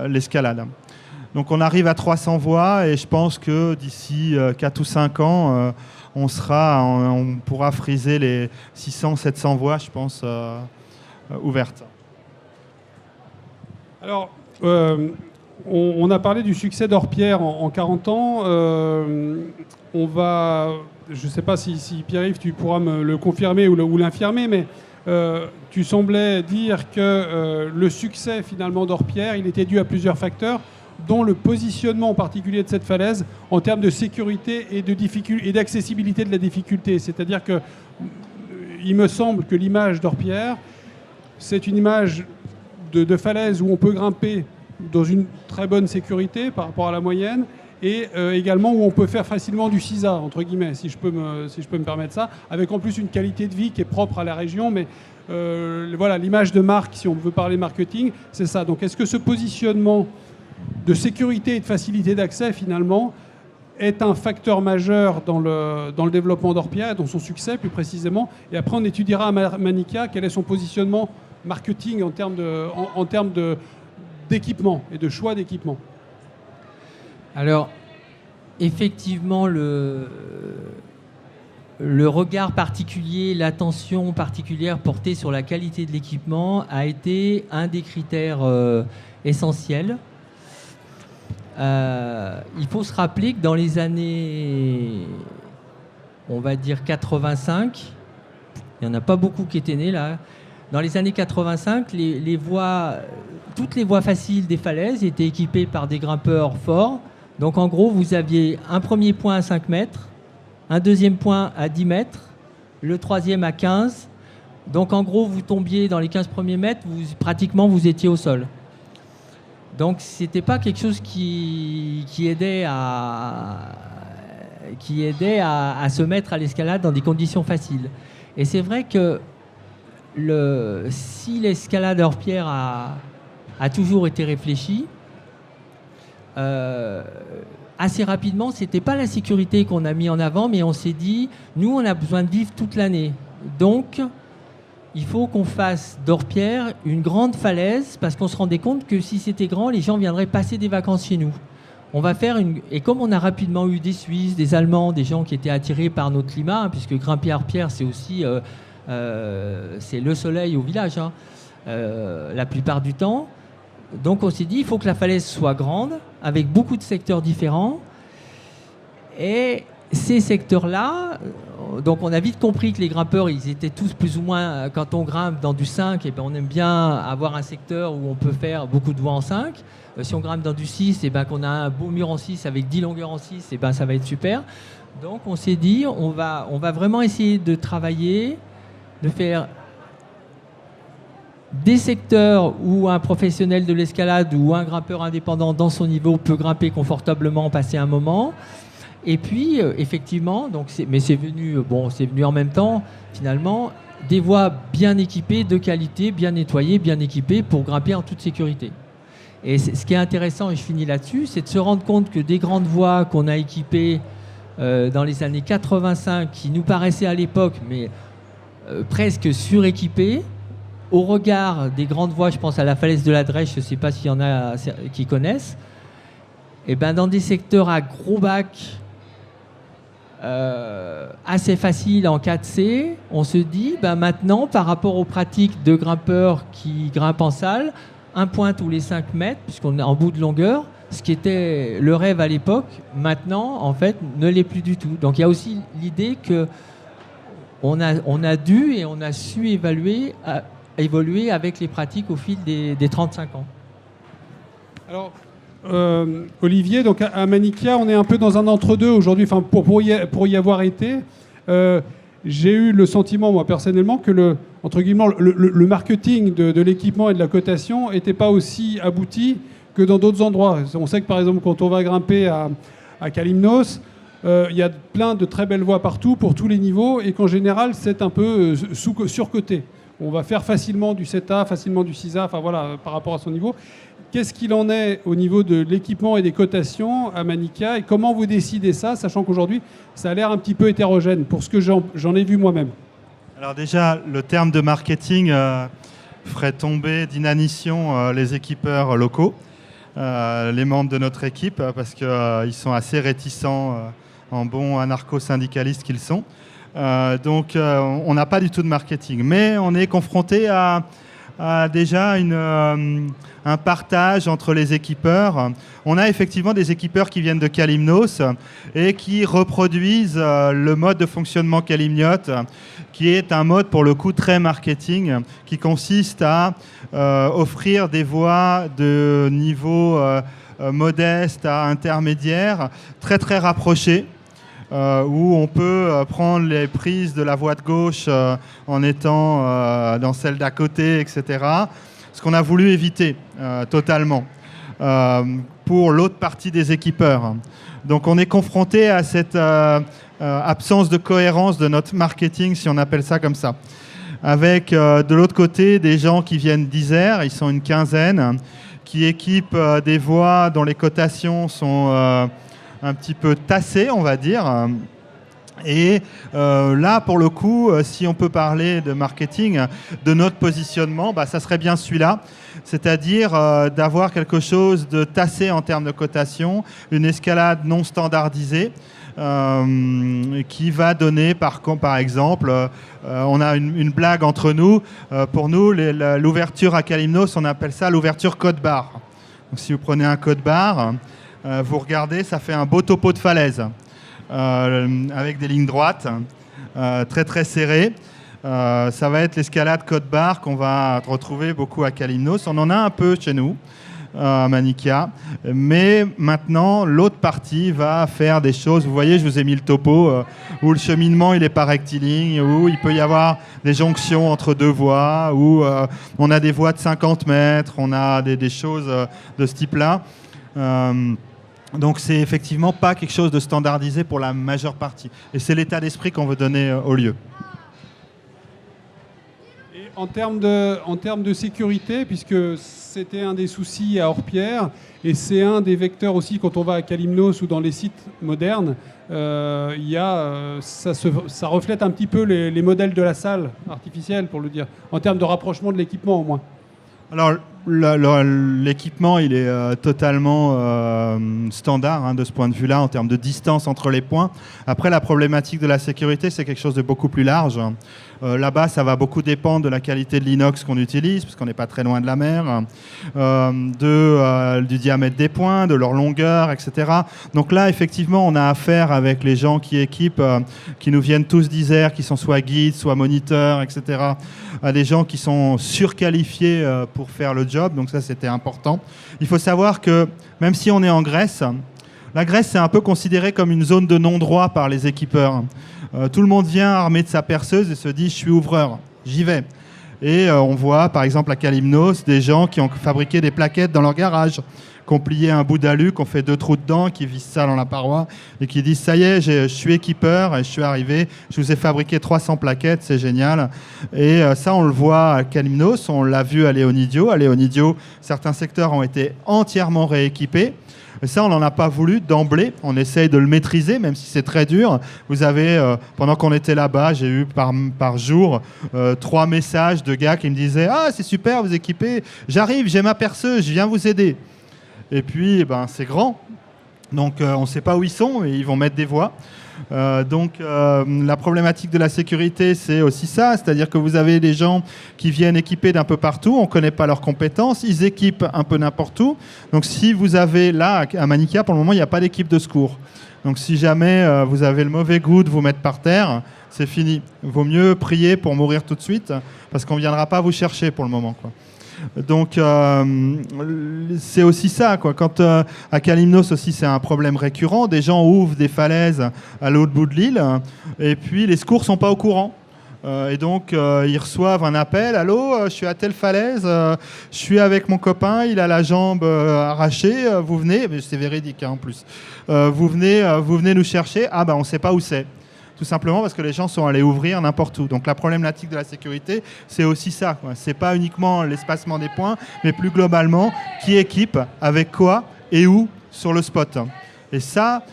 l'escalade. Donc on arrive à 300 voies et je pense que d'ici 4 ou 5 ans, on pourra friser les 600-700 voies, je pense, ouvertes. Alors, on a parlé du succès d'Orpierre en 40 ans. Je ne sais pas si Pierre-Yves, tu pourras me le confirmer ou l'infirmer, mais tu semblais dire que le succès finalement d'Orpierre, il était dû à plusieurs facteurs, dont le positionnement en particulier de cette falaise en termes de sécurité et d'accessibilité de la difficulté. C'est-à-dire que il me semble que l'image d'Orpierre, c'est une image de falaise où on peut grimper dans une très bonne sécurité par rapport à la moyenne, et également où on peut faire facilement du CISA, entre guillemets, si je peux me permettre ça, avec en plus une qualité de vie qui est propre à la région. Mais voilà, l'image de marque, si on veut parler marketing, c'est ça. Donc est-ce que ce positionnement de sécurité et de facilité d'accès, finalement, est un facteur majeur dans le développement d'Orpierre et dans son succès, plus précisément? Et après, on étudiera à Manica quel est son positionnement marketing en termes d'équipement et de choix d'équipement. Alors, effectivement, le regard particulier, l'attention particulière portée sur la qualité de l'équipement a été un des critères essentiels. Il faut se rappeler que dans les années, on va dire 85, il n'y en a pas beaucoup qui étaient nés là. Dans les années 85, toutes les voies faciles des falaises étaient équipées par des grimpeurs forts. Donc en gros, vous aviez un premier point à 5 mètres, un deuxième point à 10 mètres, le troisième à 15. Donc en gros, vous tombiez dans les 15 premiers mètres, pratiquement vous étiez au sol. Donc c'était pas quelque chose qui aidait à se mettre à l'escalade dans des conditions faciles. Et c'est vrai que si l'escalade Orpierre a toujours été réfléchie, assez rapidement, c'était pas la sécurité qu'on a mis en avant, mais on s'est dit, nous, on a besoin de vivre toute l'année. Donc, il faut qu'on fasse d'Orpierre une grande falaise, parce qu'on se rendait compte que si c'était grand, les gens viendraient passer des vacances chez nous. On va faire et comme on a rapidement eu des Suisses, des Allemands, des gens qui étaient attirés par notre climat, hein, puisque grimper à Orpierre, c'est aussi c'est le soleil au village, hein, la plupart du temps. Donc on s'est dit, il faut que la falaise soit grande, avec beaucoup de secteurs différents. Et ces secteurs-là, donc on a vite compris que les grimpeurs, ils étaient tous plus ou moins, quand on grimpe dans du 5, et ben on aime bien avoir un secteur où on peut faire beaucoup de voies en 5. Si on grimpe dans du 6, et ben qu'on a un beau mur en 6 avec 10 longueurs en 6, et ben ça va être super. Donc on s'est dit, on va vraiment essayer de travailler, de faire des secteurs où un professionnel de l'escalade ou un grimpeur indépendant dans son niveau peut grimper confortablement, passer un moment. Et puis, effectivement, mais c'est venu en même temps, finalement, des voies bien équipées, de qualité, bien nettoyées, bien équipées pour grimper en toute sécurité. Et ce qui est intéressant, et je finis là-dessus, c'est de se rendre compte que des grandes voies qu'on a équipées dans les années 85, qui nous paraissaient à l'époque, mais presque suréquipées, au regard des grandes voies, je pense à la falaise de la Drèche, je ne sais pas s'il y en a qui connaissent, et ben dans des secteurs à gros bacs, assez facile en 4C, on se dit maintenant par rapport aux pratiques de grimpeurs qui grimpent en salle, un point tous les 5 mètres puisqu'on est en bout de longueur, ce qui était le rêve à l'époque, maintenant en fait ne l'est plus du tout. Donc il y a aussi l'idée que on a dû et on a su évoluer avec les pratiques au fil des 35 ans. Alors Olivier, donc à Manikia, on est un peu dans un entre-deux aujourd'hui. Enfin, pour y avoir été, j'ai eu le sentiment, moi personnellement, que le marketing de l'équipement et de la cotation n'était pas aussi abouti que dans d'autres endroits. On sait que par exemple, quand on va grimper à Kalymnos, il y a plein de très belles voies partout pour tous les niveaux, et qu'en général, c'est un peu surcoté. On va faire facilement du 7A, facilement du 6A, enfin voilà, par rapport à son niveau. Qu'est-ce qu'il en est au niveau de l'équipement et des cotations à Manikia, et comment vous décidez ça, sachant qu'aujourd'hui, ça a l'air un petit peu hétérogène, pour ce que j'en ai vu moi-même? Alors déjà, le terme de marketing ferait tomber d'inanition les équipeurs locaux, les membres de notre équipe, parce qu'ils sont assez réticents en bons anarcho-syndicalistes qu'ils sont. Donc on n'a pas du tout de marketing, mais on est confronté à déjà un partage entre les équipeurs. On a effectivement des équipeurs qui viennent de Kalymnos et qui reproduisent le mode de fonctionnement Kalymniote, qui est un mode pour le coup très marketing, qui consiste à offrir des voies de niveau modeste à intermédiaire, très très rapprochées, où on peut prendre les prises de la voie de gauche en étant dans celle d'à côté, etc. Ce qu'on a voulu éviter totalement pour l'autre partie des équipeurs. Donc on est confronté à cette absence de cohérence de notre marketing, si on appelle ça comme ça. Avec de l'autre côté des gens qui viennent d'Isère, ils sont une quinzaine, qui équipent des voies dont les cotations sont un petit peu tassé, on va dire. Et là, pour le coup, si on peut parler de marketing, de notre positionnement, ça serait bien celui-là. C'est-à-dire d'avoir quelque chose de tassé en termes de cotation, une escalade non standardisée, qui va donner, par exemple, on a une blague entre nous. Pour nous, l'ouverture à Kalymnos, on appelle ça l'ouverture code-barre. Donc si vous prenez un code-barre, vous regardez, ça fait un beau topo de falaise avec des lignes droites très très serrées. Ça va être l'escalade code-barre qu'on va retrouver beaucoup à Kalymnos. On en a un peu chez nous, à Manikia. Mais maintenant, l'autre partie va faire des choses. Vous voyez, je vous ai mis le topo où le cheminement il est pas rectiligne, où il peut y avoir des jonctions entre deux voies, où on a des voies de 50 mètres, on a des choses de ce type-là. Donc c'est effectivement pas quelque chose de standardisé pour la majeure partie. Et c'est l'état d'esprit qu'on veut donner au lieu. en termes de sécurité, puisque c'était un des soucis à Orpierre, et c'est un des vecteurs aussi quand on va à Kalymnos ou dans les sites modernes, ça reflète un petit peu les modèles de la salle artificielle, pour le dire, en termes de rapprochement de l'équipement au moins. Alors, l'équipement, il est totalement standard de ce point de vue-là, en termes de distance entre les points. Après, la problématique de la sécurité, c'est quelque chose de beaucoup plus large. Là-bas, ça va beaucoup dépendre de la qualité de l'inox qu'on utilise, parce qu'on n'est pas très loin de la mer, du diamètre des points, de leur longueur, etc. Donc là, effectivement, on a affaire avec les gens qui équipent, qui nous viennent tous d'Isère, qui sont soit guides, soit moniteurs, etc., à des gens qui sont surqualifiés pour faire le job. Donc ça, c'était important. Il faut savoir que même si on est en Grèce, la Grèce, c'est un peu considéré comme une zone de non-droit par les équipeurs. Tout le monde vient armé de sa perceuse et se dit « je suis ouvreur, j'y vais ». Et on voit, par exemple, à Kalymnos, des gens qui ont fabriqué des plaquettes dans leur garage, qui ont plié un bout d'alu, qui ont fait 2 trous dedans, qui vissent ça dans la paroi et qui disent « ça y est, je suis équipeur et je suis arrivé, je vous ai fabriqué 300 plaquettes, c'est génial ». Et ça, on le voit à Kalymnos, on l'a vu à Léonidio. À Léonidio, certains secteurs ont été entièrement rééquipés. Et ça, on n'en a pas voulu d'emblée. On essaye de le maîtriser, même si c'est très dur. Vous avez, pendant qu'on était là-bas, j'ai eu par jour 3 messages de gars qui me disaient « ah, c'est super, vous équipez, j'arrive, j'ai ma perceuse, je viens vous aider ». Et puis, c'est grand. Donc, on ne sait pas où ils sont et ils vont mettre des voies. La problématique de la sécurité, c'est aussi ça, c'est-à-dire que vous avez des gens qui viennent équipés d'un peu partout, on ne connaît pas leurs compétences, ils équipent un peu n'importe où. Donc si vous avez là, à Manica, pour le moment, il n'y a pas d'équipe de secours. Donc si jamais vous avez le mauvais goût de vous mettre par terre, c'est fini. Il vaut mieux prier pour mourir tout de suite, parce qu'on ne viendra pas vous chercher pour le moment, quoi. Donc c'est aussi ça, quoi. Quand à Kalymnos aussi c'est un problème récurrent, des gens ouvrent des falaises à l'autre bout de l'île et puis les secours sont pas au courant. Et donc ils reçoivent un appel, allô, je suis à telle falaise, je suis avec mon copain, il a la jambe arrachée, vous venez, mais c'est véridique en plus, vous venez nous chercher, on sait pas où c'est. Tout simplement parce que les gens sont allés ouvrir n'importe où. Donc la problématique de la sécurité, c'est aussi ça, quoi. C'est pas uniquement l'espacement des points, mais plus globalement, qui équipe, avec quoi et où sur le spot. Et ça,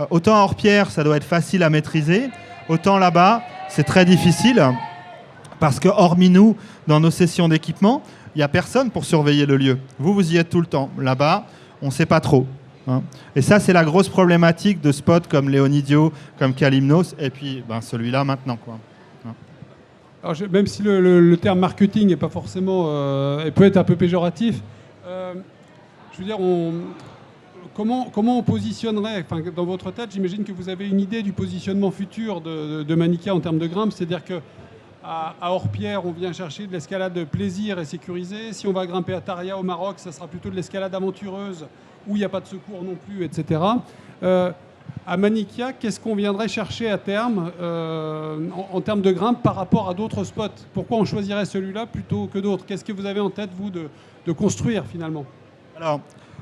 autant à Orpierre, ça doit être facile à maîtriser, autant là-bas, c'est très difficile, parce que hormis nous, dans nos sessions d'équipement, il n'y a personne pour surveiller le lieu. Vous y êtes tout le temps. Là-bas, on ne sait pas trop. Et ça, c'est la grosse problématique de spots comme Léonidio, comme Kalymnos, et puis celui-là maintenant, quoi. Alors, même si le terme marketing n'est pas forcément, et peut être un peu péjoratif, je veux dire, comment on positionnerait, dans votre tête, j'imagine que vous avez une idée du positionnement futur de Manica en termes de grimpe, c'est-à-dire que à Orpierre, on vient chercher de l'escalade de plaisir et sécurisée. Si on va grimper à Taria au Maroc, ça sera plutôt de l'escalade aventureuse où il n'y a pas de secours non plus, etc. À Manica, qu'est-ce qu'on viendrait chercher à terme en termes de grimpe par rapport à d'autres spots? Pourquoi on choisirait celui-là plutôt que d'autres? Qu'est-ce que vous avez en tête, vous, de construire finalement? Alors,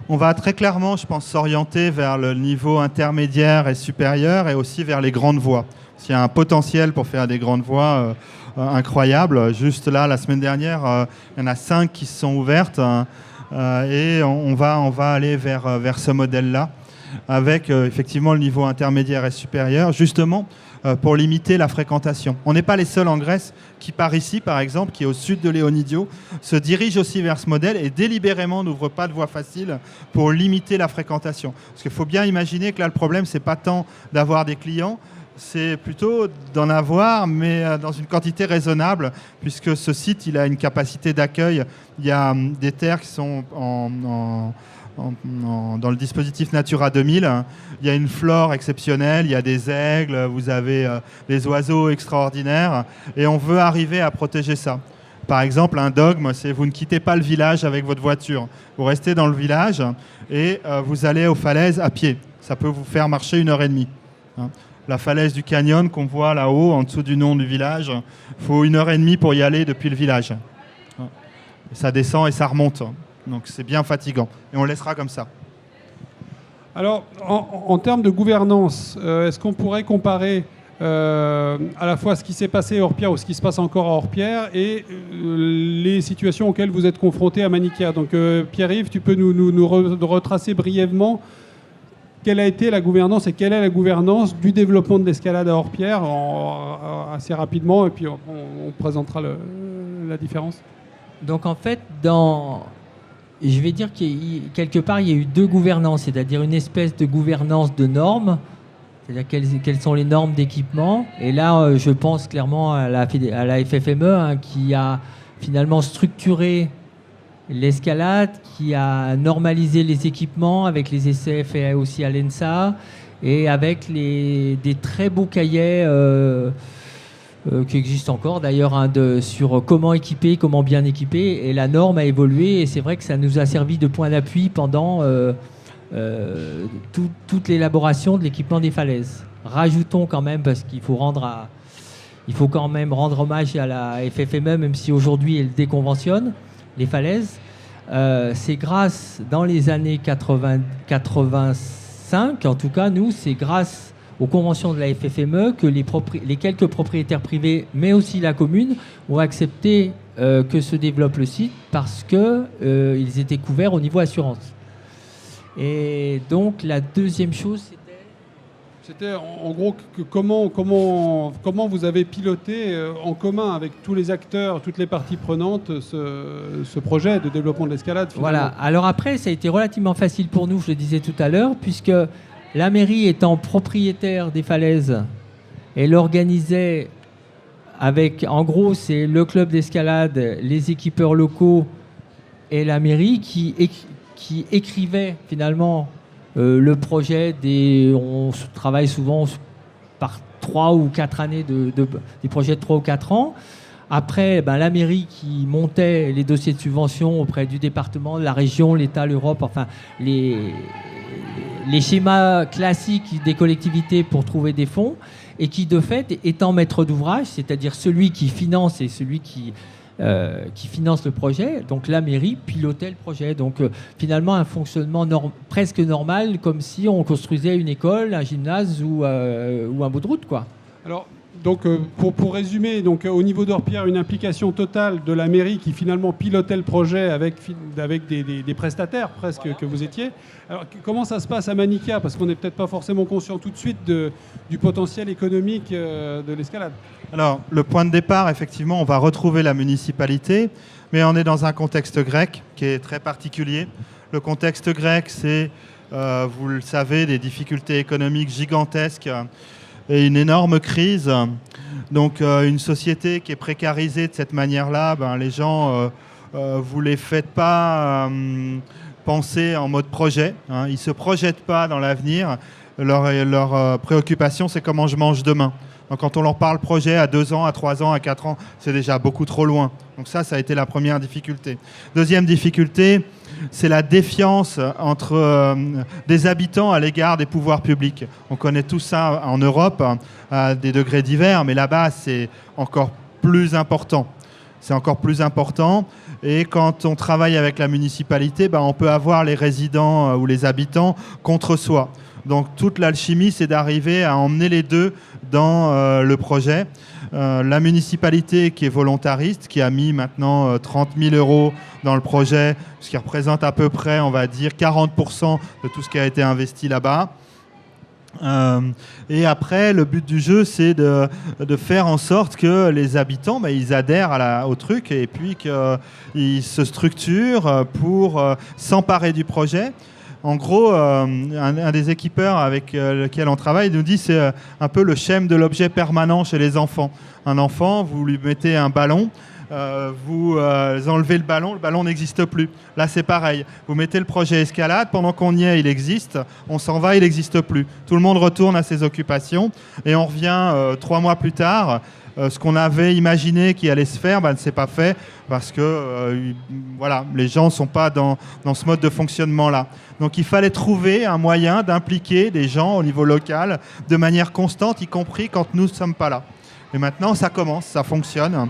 on va très clairement, je pense, s'orienter vers le niveau intermédiaire et supérieur et aussi vers les grandes voies. S'il y a un potentiel pour faire des grandes voies incroyables. Juste là, la semaine dernière, il y en a 5 qui se sont ouvertes et on va aller vers ce modèle-là avec effectivement le niveau intermédiaire et supérieur, justement pour limiter la fréquentation. On n'est pas les seuls en Grèce qui, par ici, par exemple, qui est au sud de Léonidio, se dirigent aussi vers ce modèle et délibérément n'ouvrent pas de voie facile pour limiter la fréquentation. Parce qu'il faut bien imaginer que là, le problème, c'est pas tant d'avoir des clients, c'est plutôt d'en avoir, mais dans une quantité raisonnable, puisque ce site, il a une capacité d'accueil. Il y a des terres qui sont dans le dispositif Natura 2000. Il y a une flore exceptionnelle, il y a des aigles, vous avez des oiseaux extraordinaires, et on veut arriver à protéger ça. Par exemple, un dogme, c'est vous ne quittez pas le village avec votre voiture. Vous restez dans le village et vous allez aux falaises à pied. Ça peut vous faire marcher 1h30. La falaise du canyon qu'on voit là-haut, en dessous du nom du village, il faut 1h30 pour y aller depuis le village. Ça descend et ça remonte. Donc c'est bien fatigant. Et on laissera comme ça. Alors, en termes de gouvernance, est-ce qu'on pourrait comparer à la fois ce qui s'est passé à Orpierre ou ce qui se passe encore à Orpierre et les situations auxquelles vous êtes confrontés à Manikia. Donc Pierre-Yves, tu peux nous retracer brièvement quelle a été la gouvernance et quelle est la gouvernance du développement de l'escalade à Orpierre assez rapidement, et puis on présentera la différence. Donc en fait, je vais dire quelque part, il y a eu deux gouvernances, c'est-à-dire une espèce de gouvernance de normes, c'est-à-dire quelles sont les normes d'équipement. Et là, je pense clairement à la FFME, qui a finalement structuré l'escalade, qui a normalisé les équipements avec les ECF et aussi à l'ENSA, et avec des très beaux cahiers qui existent encore d'ailleurs, sur comment équiper, comment bien équiper. Et la norme a évolué, et c'est vrai que ça nous a servi de point d'appui pendant toute l'élaboration de l'équipement des falaises. Rajoutons quand même, parce qu'il faut quand même rendre hommage à la FFME, même si aujourd'hui elle déconventionne les falaises. C'est grâce, dans les années 85, en tout cas, c'est grâce aux conventions de la FFME que les quelques propriétaires privés, mais aussi la commune, ont accepté que se développe le site, parce qu'ils étaient couverts au niveau assurance. Et donc la deuxième chose, c'était en gros comment vous avez piloté en commun avec tous les acteurs, toutes les parties prenantes, ce projet de développement de l'escalade. Voilà. Alors après, ça a été relativement facile pour nous, je le disais tout à l'heure, puisque la mairie étant propriétaire des falaises, elle organisait avec, en gros, c'est le club d'escalade, les équipeurs locaux et la mairie qui écrivait finalement le projet. On travaille souvent par 3 ou 4 années, des projets de 3 ou 4 ans. Après, la mairie qui montait les dossiers de subvention auprès du département, de la région, l'État, l'Europe, enfin les schémas classiques des collectivités pour trouver des fonds, et qui de fait, étant maître d'ouvrage, c'est-à-dire celui qui finance et celui qui finance le projet, donc la mairie pilotait le projet. Donc finalement un fonctionnement presque normal, comme si on construisait une école, un gymnase ou un bout de route, quoi. Alors, donc, pour résumer, donc, au niveau d'Orpierre, une implication totale de la mairie qui finalement pilotait le projet avec des prestataires presque, voilà, que vous étiez. Alors, comment ça se passe à Manikia? Parce qu'on n'est peut-être pas forcément conscient tout de suite du potentiel économique de l'escalade. Alors, le point de départ, effectivement, on va retrouver la municipalité, mais on est dans un contexte grec qui est très particulier. Le contexte grec, c'est, vous le savez, des difficultés économiques gigantesques et une énorme crise. Donc une société qui est précarisée de cette manière-là, les gens, vous les faites pas penser en mode projet, hein. Ils ne se projettent pas dans l'avenir. Leur préoccupation, c'est comment je mange demain. Donc quand on leur parle projet à 2 ans, à 3 ans, à 4 ans, c'est déjà beaucoup trop loin. Donc ça a été la première difficulté. Deuxième difficulté, c'est la défiance entre des habitants à l'égard des pouvoirs publics. On connaît tout ça en Europe à des degrés divers, mais là-bas, c'est encore plus important. C'est encore plus important. Et quand on travaille avec la municipalité, on peut avoir les résidents ou les habitants contre soi. Donc toute l'alchimie, c'est d'arriver à emmener les deux dans le projet. La municipalité qui est volontariste, qui a mis maintenant 30 000 € dans le projet, ce qui représente à peu près, on va dire, 40% de tout ce qui a été investi là-bas. Et après, le but du jeu, c'est de faire en sorte que les habitants, ils adhèrent au truc, et puis qu'ils se structurent pour s'emparer du projet. En gros, un des équipeurs avec lequel on travaille nous dit que c'est un peu le schème de l'objet permanent chez les enfants. Un enfant, vous lui mettez un ballon, vous enlevez le ballon n'existe plus. Là, c'est pareil. Vous mettez le projet escalade, pendant qu'on y est, il existe. On s'en va, il n'existe plus. Tout le monde retourne à ses occupations et on revient 3 mois plus tard. Ce qu'on avait imaginé qui allait se faire, ne s'est pas fait parce que les gens ne sont pas dans ce mode de fonctionnement-là. Donc il fallait trouver un moyen d'impliquer des gens au niveau local de manière constante, y compris quand nous ne sommes pas là. Et maintenant, ça commence, ça fonctionne.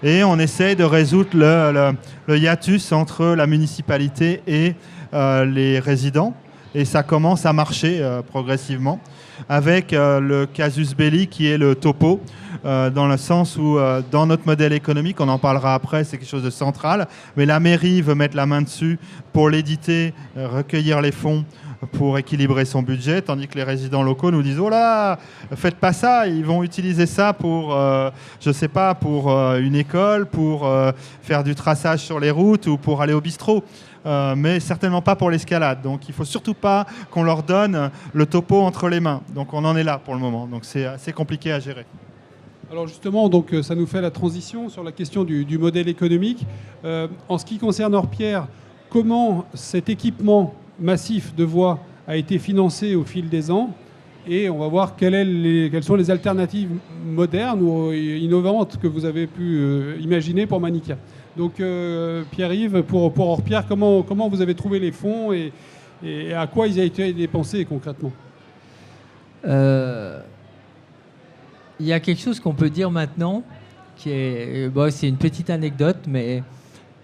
Et on essaie de résoudre le hiatus entre la municipalité et les résidents. et ça commence à marcher progressivement, avec le casus belli qui est le topo, dans le sens où dans notre modèle économique, on en parlera après, c'est quelque chose de central, mais la mairie veut mettre la main dessus pour l'éditer, recueillir les fonds pour équilibrer son budget, tandis que les résidents locaux nous disent « Oh là, faites pas ça, ils vont utiliser ça pour, je sais pas, pour une école, pour faire du traçage sur les routes ou pour aller au bistrot. Mais certainement pas pour l'escalade. Donc il ne faut surtout pas qu'on leur donne le topo entre les mains. Donc on en est là pour le moment. Donc c'est assez compliqué à gérer. Alors justement, donc, ça nous fait la transition sur la question du modèle économique. En ce qui concerne Orpierre, comment cet équipement massif de voies a été financé au fil des ans? Et on va voir quelles sont les alternatives modernes ou innovantes que vous avez pu imaginer pour Manica. Donc Pierre-Yves, pour Orpierre, comment vous avez trouvé les fonds et à quoi ils ont été dépensés concrètement? Il y a quelque chose qu'on peut dire maintenant, c'est une petite anecdote, mais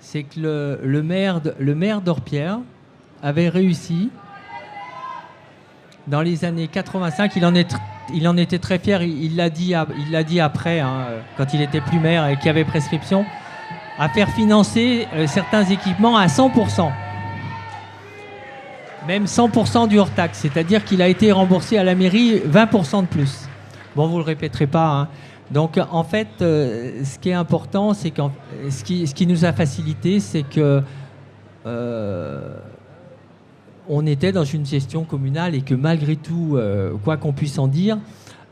c'est que le maire d'Orpierre avait réussi, dans les années 85, il en était très fier, il l'a dit après, hein, quand il était plus maire et qu'il y avait prescription, à faire financer certains équipements à 100%. Même 100% du hors-taxe, c'est-à-dire qu'il a été remboursé à la mairie 20% de plus. Bon, vous ne le répéterez pas, hein. Donc, en fait, ce qui est important, c'est que ce qui nous a facilité, c'est que on était dans une gestion communale et que malgré tout, quoi qu'on puisse en dire,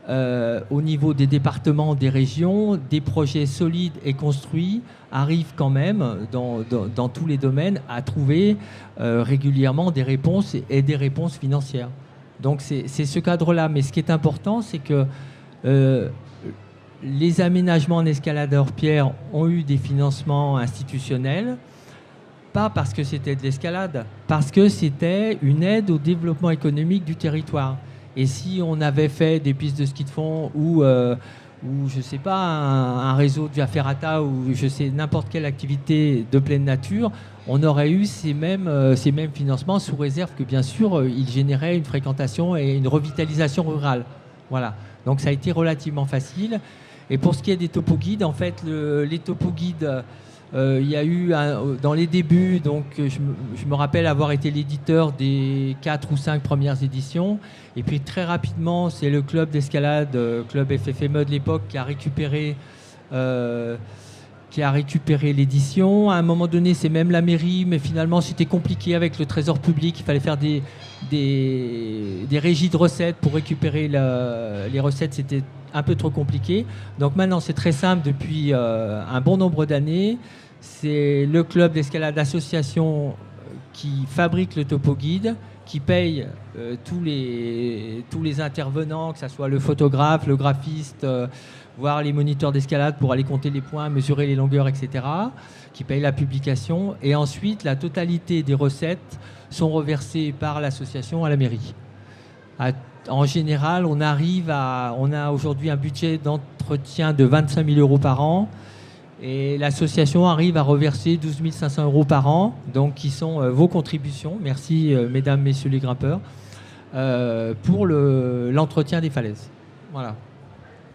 au niveau des départements, des régions, des projets solides et construits arrivent quand même, dans tous les domaines, à trouver régulièrement des réponses et des réponses financières. Donc, c'est ce cadre-là. Mais ce qui est important, c'est que les aménagements en escalade à Orpierre ont eu des financements institutionnels, pas parce que c'était de l'escalade, parce que c'était une aide au développement économique du territoire. Et si on avait fait des pistes de ski de fond ou je sais pas, un réseau de via ferrata ou je sais n'importe quelle activité de pleine nature, on aurait eu ces mêmes financements sous réserve que bien sûr ils généraient une fréquentation et une revitalisation rurale. Voilà. Donc ça a été relativement facile. Et pour ce qui est des topo-guides, en fait, les topo-guides, il y a eu, dans les débuts, donc je me rappelle avoir été l'éditeur des 4 ou 5 premières éditions. Et puis très rapidement, c'est le club d'escalade, club FFME de l'époque, qui a récupéré l'édition. À un moment donné, c'est même la mairie, mais finalement, c'était compliqué avec le trésor public. Il fallait faire des régies de recettes pour récupérer les recettes. C'était un peu trop compliqué. Donc maintenant, c'est très simple depuis un bon nombre d'années. C'est le club d'escalade association qui fabrique le topo guide, qui paye tous les intervenants, que ce soit le photographe, le graphiste, voire les moniteurs d'escalade pour aller compter les points, mesurer les longueurs, etc., qui paye la publication. Et ensuite, la totalité des recettes sont reversées par l'association à la mairie. En général, on a aujourd'hui un budget d'entretien de 25 000 euros par an. Et l'association arrive à reverser 12 500 euros par an, donc qui sont vos contributions, merci mesdames, messieurs les grimpeurs, pour l'entretien des falaises. Voilà.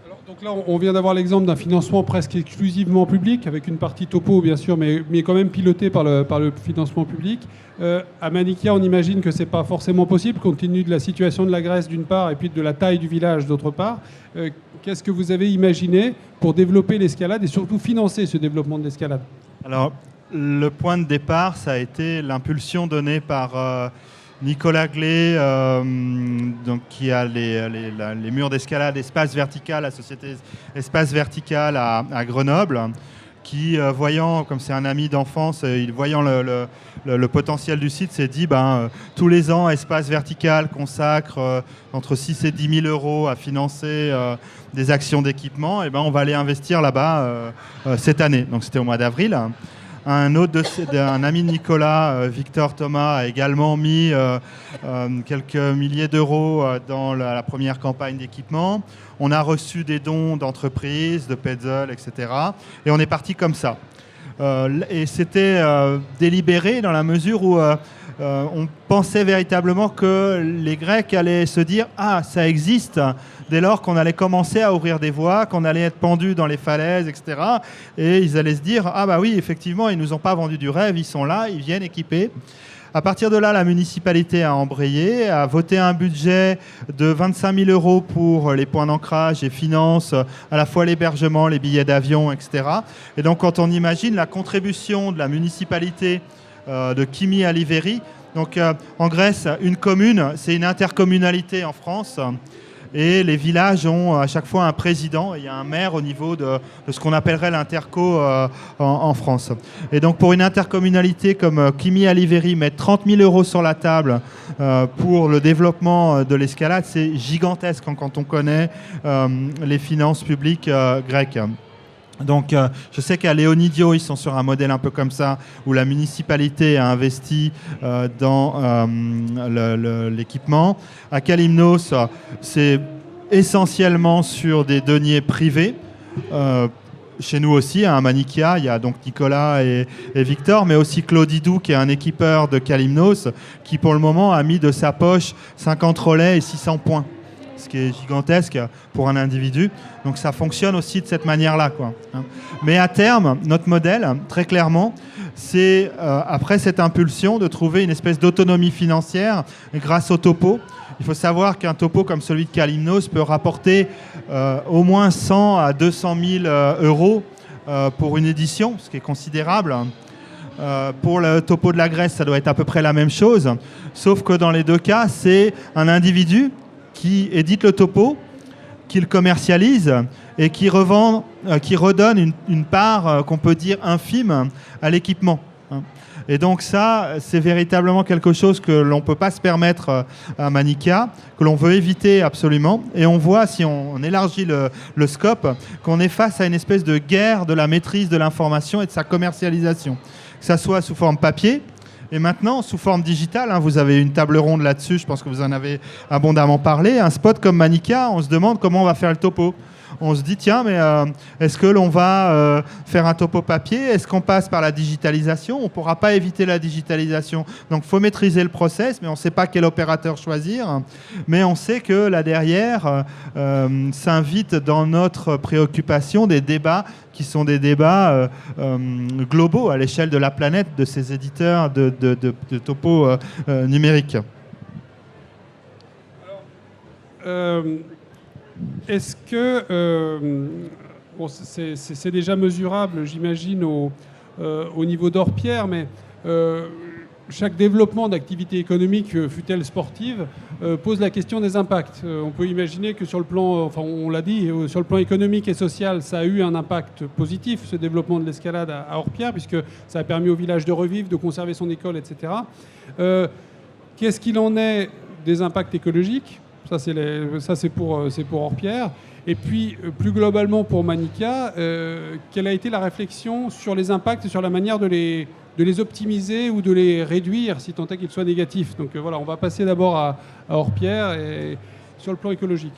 Alors, donc là, on vient d'avoir l'exemple d'un financement presque exclusivement public, avec une partie topo bien sûr, mais quand même piloté par le financement public. À Manica, on imagine que ce n'est pas forcément possible, compte tenu de la situation de la Grèce d'une part, et puis de la taille du village d'autre part. Qu'est-ce que vous avez imaginé pour développer l'escalade et surtout financer ce développement de l'escalade? Alors, le point de départ, ça a été l'impulsion donnée par Nicolas Glé, donc, qui a les murs d'escalade Espace Vertical, la société Espace Vertical à Grenoble, qui, voyant, comme c'est un ami d'enfance, voyant le potentiel du site, s'est dit tous les ans, Espace Vertical consacre entre 6 et 10 000 euros à financer des actions d'équipement, et on va aller investir là-bas cette année. Donc c'était au mois d'avril. Un ami de Nicolas, Victor Thomas, a également mis quelques milliers d'euros dans la première campagne d'équipement. On a reçu des dons d'entreprises, de Petzl, etc. Et on est parti comme ça. Et c'était délibéré dans la mesure où on pensait véritablement que les Grecs allaient se dire « Ah, ça existe !» dès lors qu'on allait commencer à ouvrir des voies, qu'on allait être pendu dans les falaises, etc. Et ils allaient se dire « Ah bah oui, effectivement, ils ne nous ont pas vendu du rêve, ils sont là, ils viennent équipés. » À partir de là, la municipalité a embrayé, a voté un budget de 25 000 € pour les points d'ancrage et finance à la fois l'hébergement, les billets d'avion, etc. Et donc, quand on imagine la contribution de la municipalité de Kimi à Liveri, donc en Grèce, une commune, c'est une intercommunalité en France. Et les villages ont à chaque fois un président et il y a un maire au niveau de ce qu'on appellerait l'interco en France. Et donc pour une intercommunalité comme Kimi à Liveri, mettre 30 000 € sur la table pour le développement de l'escalade, c'est gigantesque quand on connaît les finances publiques grecques. Donc, je sais qu'à Léonidio, ils sont sur un modèle un peu comme ça, où la municipalité a investi dans l'équipement. À Kalymnos, c'est essentiellement sur des deniers privés. Chez nous aussi, à Manikia, il y a donc Nicolas et Victor, mais aussi Claudidou, qui est un équipeur de Kalymnos, qui pour le moment a mis de sa poche 50 relais et 600 points. Ce qui est gigantesque pour un individu. Donc ça fonctionne aussi de cette manière-là, quoi. Mais à terme, notre modèle, très clairement, c'est, après cette impulsion, de trouver une espèce d'autonomie financière grâce au topo. Il faut savoir qu'un topo comme celui de Kalymnos peut rapporter au moins 100 à 200 000 € pour une édition, ce qui est considérable. Pour le topo de la Grèce, ça doit être à peu près la même chose, sauf que dans les deux cas, c'est un individu qui édite le topo, qui le commercialise et qui revend, qui redonne une part qu'on peut dire infime à l'équipement. Et donc ça, c'est véritablement quelque chose que l'on ne peut pas se permettre à Manikia, que l'on veut éviter absolument. Et on voit, si on élargit le scope, qu'on est face à une espèce de guerre de la maîtrise de l'information et de sa commercialisation. Que ça soit sous forme papier, et maintenant, sous forme digitale, vous avez une table ronde là-dessus, je pense que vous en avez abondamment parlé. Un spot comme Manikia, on se demande comment on va faire le topo. On se dit, tiens, mais est-ce que l'on va faire un topo papier? Est-ce qu'on passe par la digitalisation? On ne pourra pas éviter la digitalisation. Donc, il faut maîtriser le process, mais on ne sait pas quel opérateur choisir. Mais on sait que là derrière, s'invitent dans notre préoccupation des débats qui sont des débats globaux à l'échelle de la planète, de ces éditeurs de topo numériques. Est-ce que bon, c'est déjà mesurable, j'imagine, au niveau d'Orpierre, mais chaque développement d'activité économique, fût-elle sportive, pose la question des impacts. On peut imaginer que sur le plan, enfin on l'a dit, sur le plan économique et social, ça a eu un impact positif, ce développement de l'escalade à Orpierre, puisque ça a permis au village de revivre, de conserver son école, etc. Qu'est-ce qu'il en est des impacts écologiques ? Ça, c'est pour Orpierre. Et puis, plus globalement, pour Manikia, quelle a été la réflexion sur les impacts et sur la manière de les optimiser ou de les réduire, si tant est qu'ils soient négatifs? Donc voilà, on va passer d'abord à Orpierre et sur le plan écologique.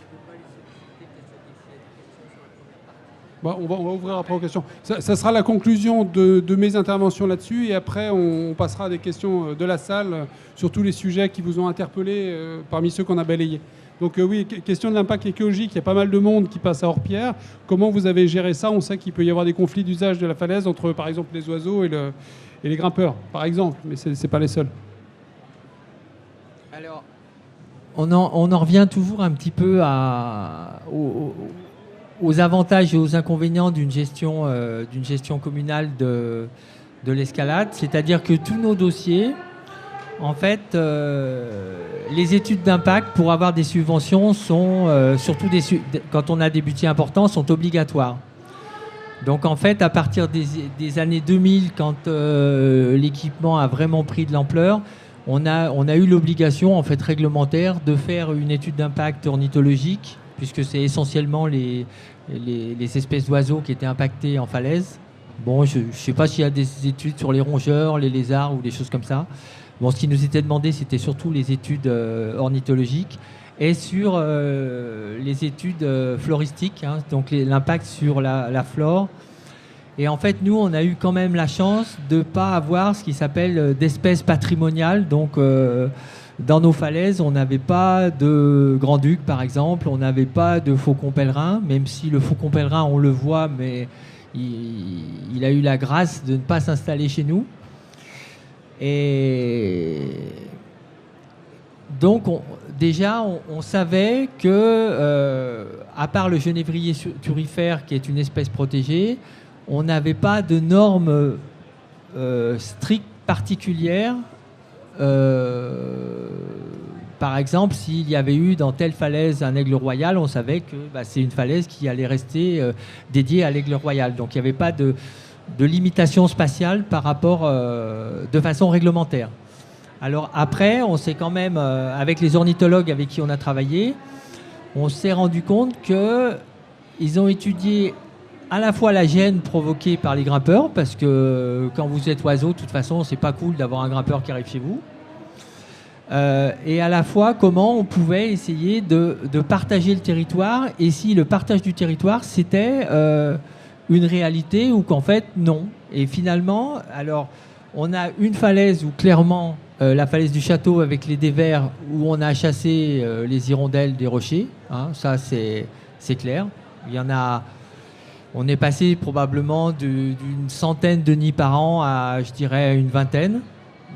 Bon, on va ouvrir après aux questions. Ça sera la conclusion de mes interventions là-dessus, et après on passera à des questions de la salle sur tous les sujets qui vous ont interpellé parmi ceux qu'on a balayés. Donc oui, question de l'impact écologique, il y a pas mal de monde qui passe à Orpierre. Comment vous avez géré ça? On sait qu'il peut y avoir des conflits d'usage de la falaise entre, par exemple, les oiseaux et les grimpeurs, par exemple, mais ce n'est pas les seuls. Alors, on en revient toujours un petit peu aux avantages et aux inconvénients d'une gestion communale de l'escalade. C'est-à-dire que tous nos dossiers, en fait, les études d'impact pour avoir des subventions sont, surtout quand on a des budgets importants, sont obligatoires. Donc en fait, à partir des années 2000, quand l'équipement a vraiment pris de l'ampleur, on a eu l'obligation en fait réglementaire de faire une étude d'impact ornithologique, puisque c'est essentiellement les espèces d'oiseaux qui étaient impactées en falaise. Bon, je ne sais pas s'il y a des études sur les rongeurs, les lézards ou des choses comme ça. Bon, ce qui nous était demandé, c'était surtout les études ornithologiques et sur les études floristiques, donc l'impact sur la flore. Et en fait, nous, on a eu quand même la chance de ne pas avoir ce qui s'appelle d'espèces patrimoniales. Donc, dans nos falaises, on n'avait pas de grand-duc, par exemple. On n'avait pas de faucon pèlerin, même si le faucon pèlerin, on le voit, mais il a eu la grâce de ne pas s'installer chez nous. Et donc, on savait que, à part le genévrier turifère, qui est une espèce protégée, on n'avait pas de normes strictes particulières. Par exemple, s'il y avait eu dans telle falaise un aigle royal, on savait que c'est une falaise qui allait rester dédiée à l'aigle royal. Donc il n'y avait pas de limitation spatiale par rapport de façon réglementaire. Alors après, on s'est quand même, avec les ornithologues avec qui on a travaillé, on s'est rendu compte qu'ils ont étudié à la fois la gêne provoquée par les grimpeurs, parce que quand vous êtes oiseau, de toute façon, c'est pas cool d'avoir un grimpeur qui arrive chez vous. Et à la fois, comment on pouvait essayer de partager le territoire, et si le partage du territoire, c'était une réalité ou qu'en fait, non. Et finalement, alors, on a une falaise où clairement, la falaise du château avec les dévers, où on a chassé les hirondelles des rochers, hein, ça c'est clair. Il y en a... On est passé probablement d'une centaine de nids par an à, je dirais, une vingtaine.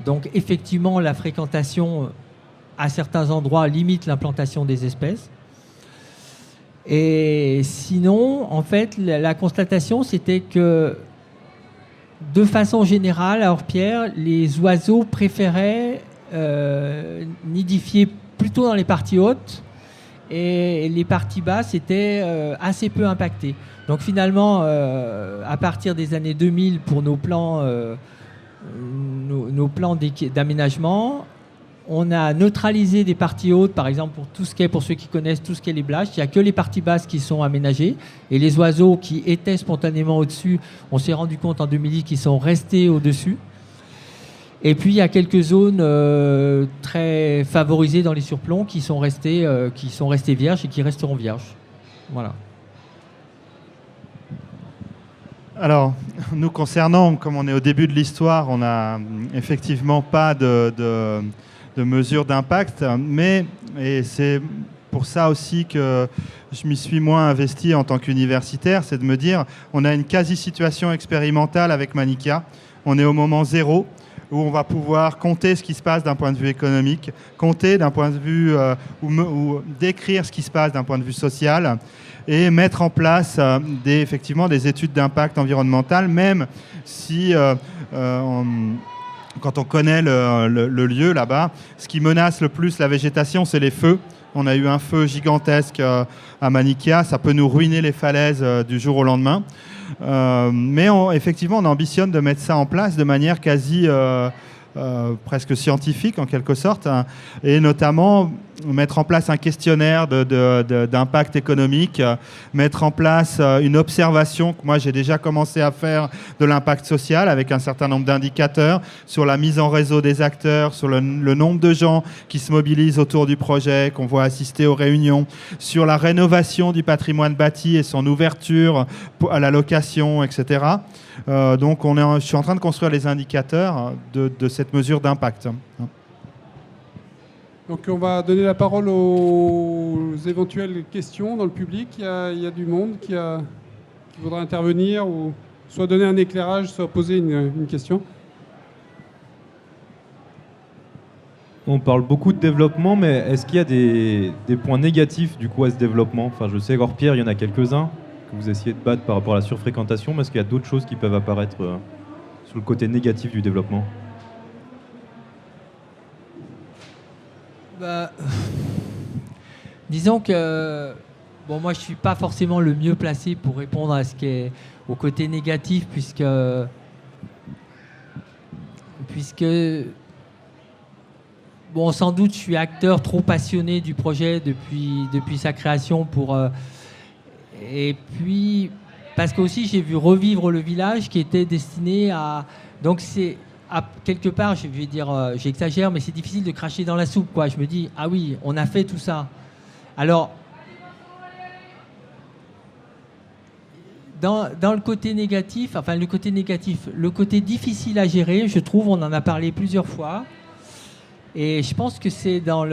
Donc, effectivement, la fréquentation, à certains endroits, limite l'implantation des espèces. Et sinon, en fait, la constatation, c'était que, de façon générale, à Orpierre, les oiseaux préféraient nidifier plutôt dans les parties hautes, et les parties basses étaient assez peu impactées. Donc finalement, à partir des années 2000, pour nos plans d'aménagement, on a neutralisé des parties hautes, par exemple pour ceux qui connaissent, tout ce qui est les blaches. Il n'y a que les parties basses qui sont aménagées. Et les oiseaux qui étaient spontanément au-dessus, on s'est rendu compte en 2010 qu'ils sont restés au-dessus. Et puis il y a quelques zones très favorisées dans les surplombs qui sont restées vierges et qui resteront vierges. Voilà. Alors, nous concernant, comme on est au début de l'histoire, on n'a effectivement pas de mesures d'impact, et c'est pour ça aussi que je m'y suis moins investi en tant qu'universitaire, c'est de me dire, on a une quasi-situation expérimentale avec Manicka, on est au moment zéro, où on va pouvoir compter ce qui se passe d'un point de vue économique, compter d'un point de vue, ou décrire ce qui se passe d'un point de vue social, et mettre en place effectivement des études d'impact environnemental, même si, quand on connaît le lieu là-bas, ce qui menace le plus la végétation, c'est les feux. On a eu un feu gigantesque à Manicka, ça peut nous ruiner les falaises du jour au lendemain. Mais effectivement, on ambitionne de mettre ça en place de manière quasi presque scientifique en quelque sorte, hein, et notamment mettre en place un questionnaire d'impact économique, mettre en place une observation que moi j'ai déjà commencé à faire de l'impact social avec un certain nombre d'indicateurs sur la mise en réseau des acteurs, sur le nombre de gens qui se mobilisent autour du projet, qu'on voit assister aux réunions, sur la rénovation du patrimoine bâti et son ouverture à la location, etc. Donc je suis en train de construire les indicateurs de cette mesure d'impact. Donc on va donner la parole aux éventuelles questions dans le public. Il y a du monde qui voudra intervenir, ou soit donner un éclairage, soit poser une question. On parle beaucoup de développement, mais est-ce qu'il y a des points négatifs du coup à ce développement ? Enfin, je sais qu'Orpierre, il y en a quelques-uns que vous essayez de battre par rapport à la surfréquentation, mais est-ce qu'il y a d'autres choses qui peuvent apparaître sur le côté négatif du développement ? Disons que moi je suis pas forcément le mieux placé pour répondre à ce qui est au côté négatif, puisque sans doute je suis acteur trop passionné du projet depuis sa création et puis parce que aussi j'ai vu revivre le village qui était destiné à, donc c'est quelque part, je vais dire, j'exagère, mais c'est difficile de cracher dans la soupe, quoi. Je me dis, ah oui, on a fait tout ça. Alors, dans le côté négatif, le côté difficile à gérer, je trouve, on en a parlé plusieurs fois, et je pense que c'est dans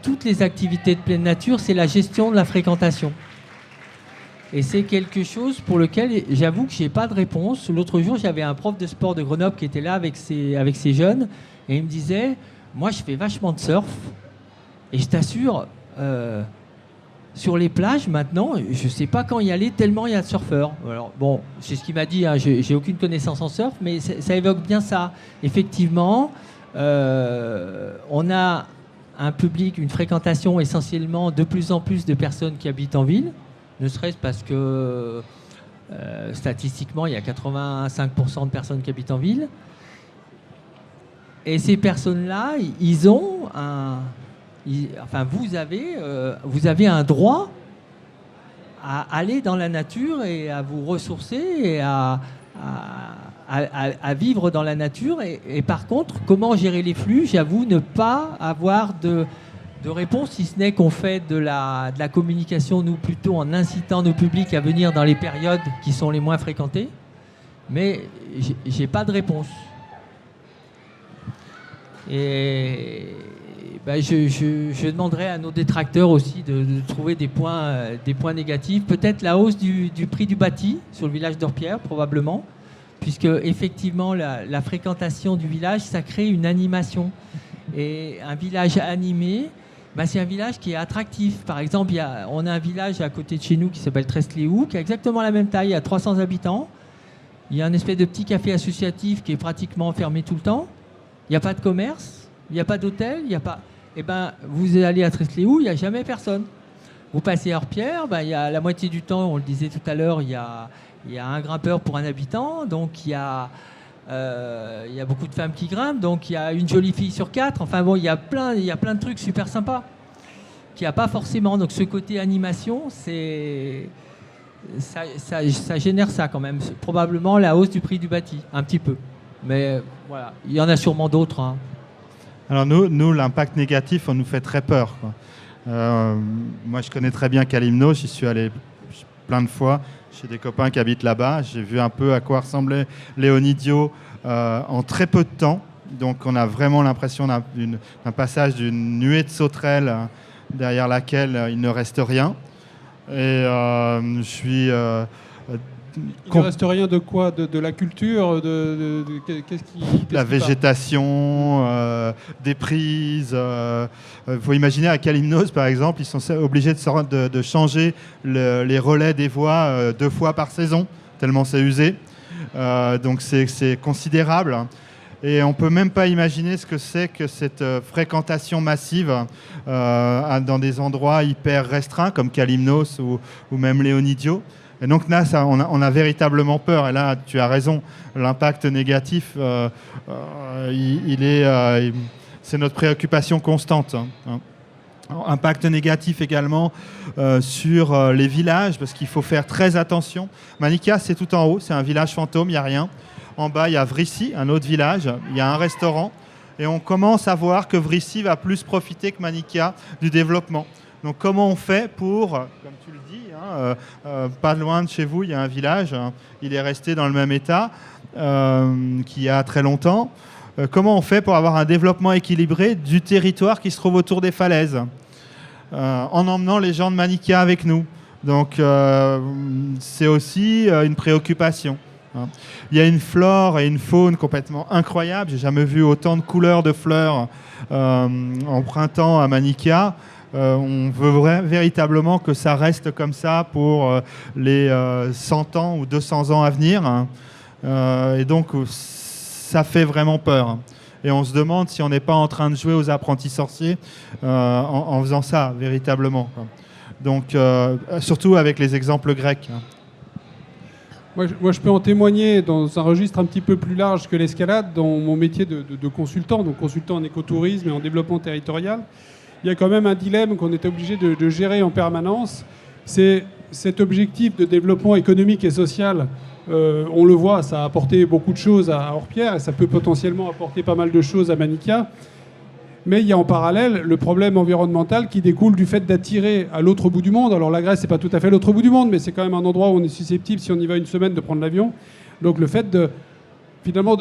toutes les activités de pleine nature, c'est la gestion de la fréquentation. Et c'est quelque chose pour lequel j'avoue que je n'ai pas de réponse. L'autre jour, j'avais un prof de sport de Grenoble qui était là avec ses jeunes, et il me disait, moi je fais vachement de surf, et je t'assure, sur les plages maintenant, je ne sais pas quand y aller tellement il y a de surfeurs. Alors bon, c'est ce qu'il m'a dit, hein, j'ai aucune connaissance en surf, mais ça évoque bien ça. Effectivement, on a un public, une fréquentation essentiellement de plus en plus de personnes qui habitent en ville, ne serait-ce parce que statistiquement, il y a 85% de personnes qui habitent en ville. Et ces personnes-là, ils ont vous avez un droit à aller dans la nature et à vous ressourcer et à vivre dans la nature. Et par contre, comment gérer les flux? J'avoue ne pas avoir de réponse, si ce n'est qu'on fait de la communication, nous, plutôt en incitant nos publics à venir dans les périodes qui sont les moins fréquentées. Mais j'ai pas de réponse. Et je demanderai à nos détracteurs aussi de trouver des points négatifs. Peut-être la hausse du prix du bâti sur le village d'Orpierre, probablement, puisque effectivement la fréquentation du village, ça crée une animation. Et un village animé, c'est un village qui est attractif. Par exemple, on a un village à côté de chez nous qui s'appelle Tresléou, qui a exactement la même taille, il y a 300 habitants. Il y a un espèce de petit café associatif qui est pratiquement fermé tout le temps. Il n'y a pas de commerce, il n'y a pas d'hôtel, il n'y a pas... vous allez à Tresléou, il n'y a jamais personne. Vous passez à Orpierre, il y a la moitié du temps, on le disait tout à l'heure, il y a un grimpeur pour un habitant, donc il y a beaucoup de femmes qui grimpent, donc il y a une jolie fille sur 4. Enfin bon, il y a plein de trucs super sympas qu'il n'y a pas forcément. Donc ce côté animation, ça génère ça quand même. C'est probablement la hausse du prix du bâti, un petit peu. Mais voilà, il y en a sûrement d'autres. Hein. Alors nous, l'impact négatif, on nous fait très peur, quoi. Moi, je connais très bien Calymnos, j'y suis allé plein de fois chez des copains qui habitent là-bas. J'ai vu un peu à quoi ressemblait Léonidio en très peu de temps. Donc on a vraiment l'impression d'un passage d'une nuée de sauterelles derrière laquelle il ne reste rien. Et je suis... il ne reste rien de quoi? De la culture, qu'est-ce qui la végétation, des prises. Faut imaginer à Calymnos, par exemple, ils sont obligés de changer les relais des voies 2 fois par saison, tellement c'est usé. Donc c'est considérable. Et on ne peut même pas imaginer ce que c'est que cette fréquentation massive dans des endroits hyper restreints comme Calymnos ou même Léonidio. Et donc là, on a véritablement peur. Et là, tu as raison, l'impact négatif, c'est notre préoccupation constante. Impact négatif également sur les villages, parce qu'il faut faire très attention. Manica, c'est tout en haut, c'est un village fantôme, il n'y a rien. En bas, il y a Vrissy, un autre village, il y a un restaurant. Et on commence à voir que Vrissy va plus profiter que Manica du développement. Donc comment on fait pour, comme tu le dis, pas loin de chez vous, il y a un village, il est resté dans le même état qu'il y a très longtemps. Comment on fait pour avoir un développement équilibré du territoire qui se trouve autour des falaises, en emmenant les gens de Manica avec nous. Donc c'est aussi une préoccupation. Il y a une flore et une faune complètement incroyables. J'ai jamais vu autant de couleurs de fleurs en printemps à Manica. On veut véritablement que ça reste comme ça pour les 100 ans ou 200 ans à venir. Et donc, ça fait vraiment peur. Et on se demande si on n'est pas en train de jouer aux apprentis sorciers en faisant ça, véritablement. Donc, surtout avec les exemples grecs. Moi, je peux en témoigner dans un registre un petit peu plus large que l'escalade, dans mon métier de consultant, donc consultant en écotourisme et en développement territorial. Il y a quand même un dilemme qu'on est obligé de gérer en permanence. C'est cet objectif de développement économique et social. On le voit, ça a apporté beaucoup de choses à Orpierre et ça peut potentiellement apporter pas mal de choses à Manica. Mais il y a en parallèle le problème environnemental qui découle du fait d'attirer à l'autre bout du monde. Alors la Grèce, c'est pas tout à fait l'autre bout du monde, mais c'est quand même un endroit où on est susceptible, si on y va une semaine, de prendre l'avion. Donc le fait finalement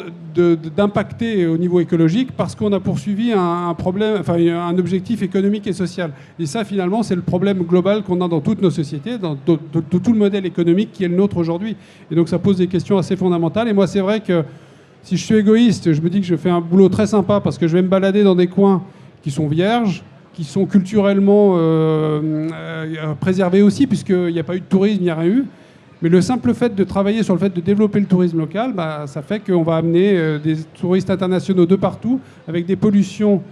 d'impacter au niveau écologique parce qu'on a poursuivi un problème, enfin un objectif économique et social. Et ça, finalement, c'est le problème global qu'on a dans toutes nos sociétés, dans tout le modèle économique qui est le nôtre aujourd'hui. Et donc ça pose des questions assez fondamentales. Et moi, c'est vrai que si je suis égoïste, je me dis que je fais un boulot très sympa parce que je vais me balader dans des coins qui sont vierges, qui sont culturellement préservés aussi, puisqu'il n'y a pas eu de tourisme, il n'y a rien eu. Mais le simple fait de travailler sur le fait de développer le tourisme local, ça fait qu'on va amener des touristes internationaux de partout, avec des pollutions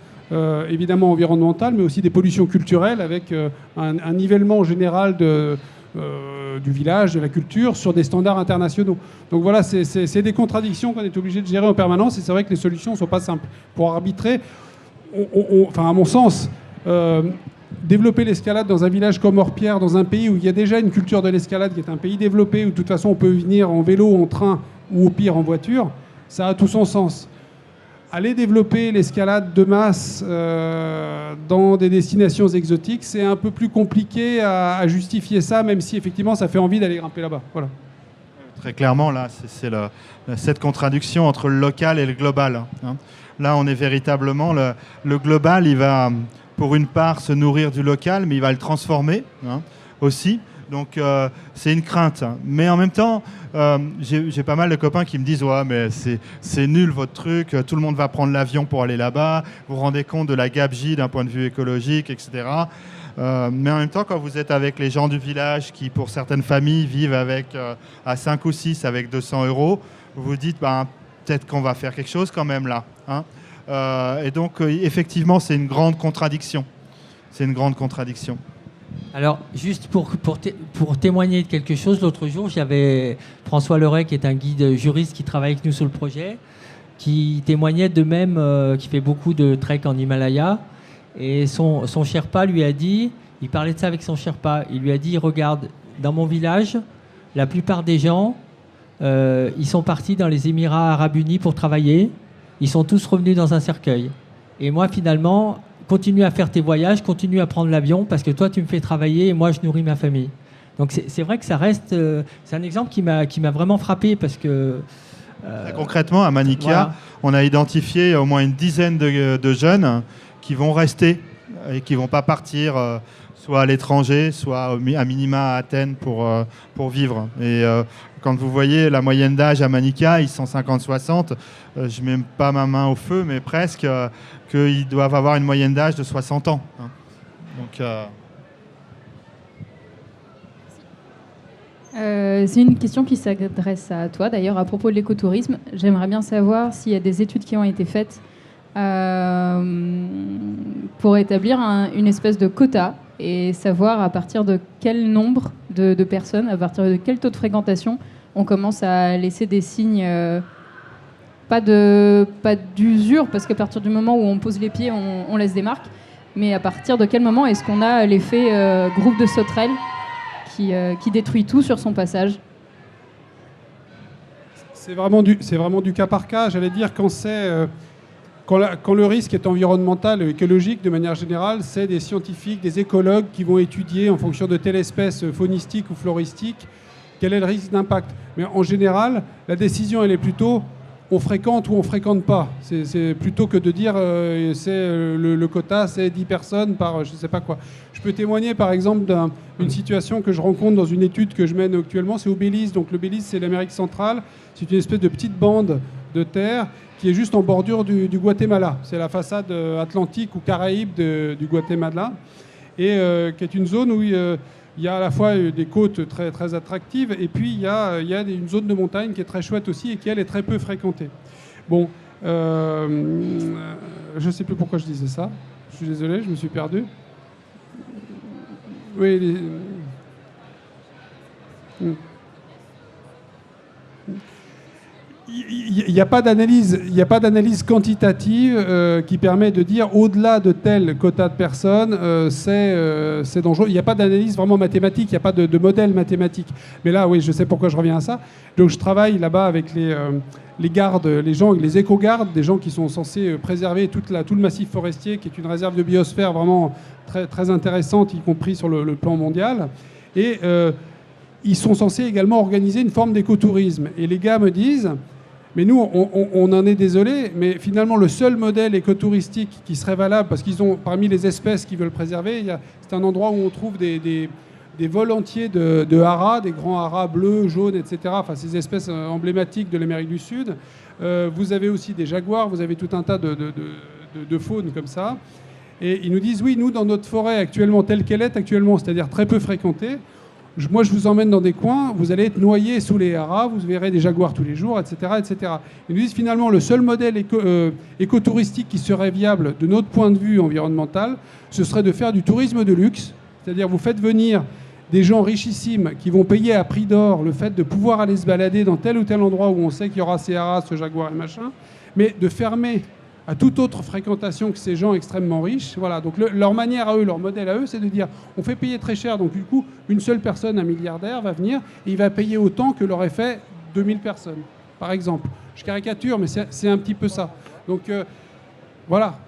évidemment environnementales, mais aussi des pollutions culturelles, avec un nivellement général du village, de la culture, sur des standards internationaux. Donc voilà, c'est des contradictions qu'on est obligé de gérer en permanence, et c'est vrai que les solutions ne sont pas simples. Pour arbitrer, enfin à mon sens, développer l'escalade dans un village comme Orpierre, dans un pays où il y a déjà une culture de l'escalade, qui est un pays développé, où de toute façon on peut venir en vélo, en train ou au pire en voiture, ça a tout son sens. Aller développer l'escalade de masse dans des destinations exotiques, c'est un peu plus compliqué à justifier ça, même si effectivement ça fait envie d'aller grimper là-bas. Voilà. Très clairement, là, c'est cette contradiction entre le local et le global. Hein. Là, on est véritablement... Le global, il va... pour une part, se nourrir du local, mais il va le transformer aussi. Donc, c'est une crainte. Mais en même temps, j'ai pas mal de copains qui me disent « Ouais, mais c'est nul votre truc, tout le monde va prendre l'avion pour aller là-bas, vous vous rendez compte de la gabegie d'un point de vue écologique, etc. » Mais en même temps, quand vous êtes avec les gens du village qui, pour certaines familles, vivent à 5 ou 6 avec 200 €, vous vous dites peut-être qu'on va faire quelque chose quand même là. Hein. Et donc, effectivement, c'est une grande contradiction. C'est une grande contradiction. Alors, juste pour témoigner de quelque chose, l'autre jour, j'avais François Leray, qui est un guide juriste qui travaille avec nous sur le projet, qui témoignait de même, qui fait beaucoup de trek en Himalaya. Et son Sherpa lui a dit, il parlait de ça avec son Sherpa, il lui a dit, regarde, dans mon village, la plupart des gens, ils sont partis dans les Émirats Arabes Unis pour travailler. Ils sont tous revenus dans un cercueil. Et moi, finalement, continue à faire tes voyages, continue à prendre l'avion, parce que toi, tu me fais travailler et moi, je nourris ma famille. Donc, c'est vrai que ça reste... c'est un exemple qui m'a vraiment frappé, parce que... Très concrètement, à Manica, voilà. On a identifié au moins une dizaine de jeunes qui vont rester et qui ne vont pas partir soit à l'étranger, soit à minima à Athènes pour vivre. Et quand vous voyez la moyenne d'âge à Manica, ils sont 50-60, je ne mets pas ma main au feu, mais presque, qu'ils doivent avoir une moyenne d'âge de 60 ans. Hein. Donc, c'est une question qui s'adresse à toi, d'ailleurs, à propos de l'écotourisme. J'aimerais bien savoir s'il y a des études qui ont été faites pour établir une espèce de quota et savoir à partir de quel nombre de personnes, à partir de quel taux de fréquentation on commence à laisser des signes, pas d'usure, parce qu'à partir du moment où on pose les pieds, on laisse des marques, mais à partir de quel moment est-ce qu'on a l'effet groupe de sauterelles qui détruit tout sur son passage? C'est vraiment du cas par cas. J'allais dire quand le risque est environnemental et écologique, de manière générale, c'est des scientifiques, des écologues qui vont étudier en fonction de telle espèce faunistique ou floristique quel est le risque d'impact. Mais en général, la décision, elle est plutôt on fréquente ou on fréquente pas. C'est plutôt que de dire le quota, c'est 10 personnes par je sais pas quoi. Je peux témoigner par exemple d'une situation que je rencontre dans une étude que je mène actuellement, c'est au Belize. Donc le Belize, c'est l'Amérique centrale. C'est une espèce de petite bande de terre qui est juste en bordure du Guatemala. C'est la façade atlantique ou caraïbe du Guatemala. Et qui est une zone où il y a à la fois des côtes très, très attractives et puis il y a une zone de montagne qui est très chouette aussi et qui, elle, est très peu fréquentée. Bon, je ne sais plus pourquoi je disais ça. Je suis désolé, je me suis perdu. Oui, Il n'y a pas d'analyse quantitative qui permet de dire au-delà de tel quota de personnes, c'est dangereux. Il n'y a pas d'analyse vraiment mathématique, il n'y a pas de modèle mathématique. Mais là, oui, je sais pourquoi je reviens à ça. Donc je travaille là-bas avec les gardes, les éco-gardes, des gens qui sont censés préserver tout le massif forestier, qui est une réserve de biosphère vraiment très, très intéressante, y compris sur le plan mondial. Et ils sont censés également organiser une forme d'écotourisme. Et les gars me disent... Mais nous, on en est désolé, mais finalement, le seul modèle écotouristique qui serait valable, parce qu'ils ont, parmi les espèces qu'ils veulent préserver, c'est un endroit où on trouve des vols entiers de haras, des grands haras bleus, jaunes, etc. Enfin, ces espèces emblématiques de l'Amérique du Sud. Vous avez aussi des jaguars, vous avez tout un tas de faunes comme ça. Et ils nous disent, oui, nous, dans notre forêt actuellement, telle qu'elle est actuellement, c'est-à-dire très peu fréquentée, moi, je vous emmène dans des coins, vous allez être noyés sous les haras, vous verrez des jaguars tous les jours, etc. etc. Ils nous disent finalement le seul modèle écotouristique qui serait viable de notre point de vue environnemental, ce serait de faire du tourisme de luxe, c'est-à-dire vous faites venir des gens richissimes qui vont payer à prix d'or le fait de pouvoir aller se balader dans tel ou tel endroit où on sait qu'il y aura ces haras, ce jaguar et machin, mais de fermer à toute autre fréquentation que ces gens extrêmement riches. Voilà. Donc leur manière à eux, leur modèle à eux, c'est de dire on fait payer très cher, donc du coup, une seule personne, un milliardaire, va venir et il va payer autant que l'aurait fait 2000 personnes, par exemple. Je caricature, mais c'est un petit peu ça. Donc voilà,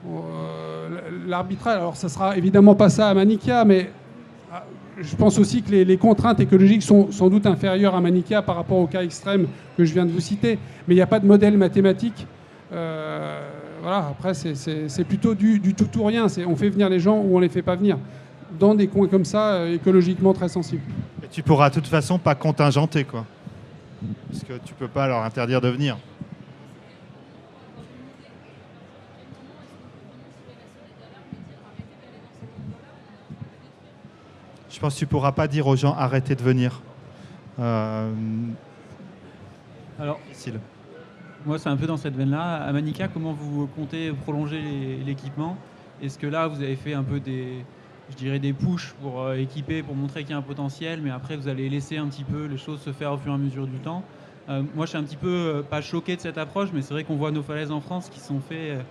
l'arbitrage, alors ça sera évidemment pas ça à Manicka, mais je pense aussi que les contraintes écologiques sont sans doute inférieures à Manicka par rapport au cas extrême que je viens de vous citer, mais il n'y a pas de modèle mathématique. Voilà, après, c'est plutôt du tout ou rien. On fait venir les gens ou on les fait pas venir dans des coins comme ça, écologiquement très sensibles. Et tu pourras de toute façon pas contingenter, quoi. Parce que tu peux pas leur interdire de venir. Je pense que tu pourras pas dire aux gens arrêtez de venir. Alors, Difficile. moi, c'est un peu dans cette veine-là. À Manicka, comment vous comptez prolonger l'équipement? Est-ce que là, vous avez fait un peu des pushs pour équiper, pour montrer qu'il y a un potentiel, mais après, vous allez laisser un petit peu les choses se faire au fur et à mesure du temps? Moi, je suis un petit peu, pas choqué de cette approche, mais c'est vrai qu'on voit nos falaises en France qui sont faites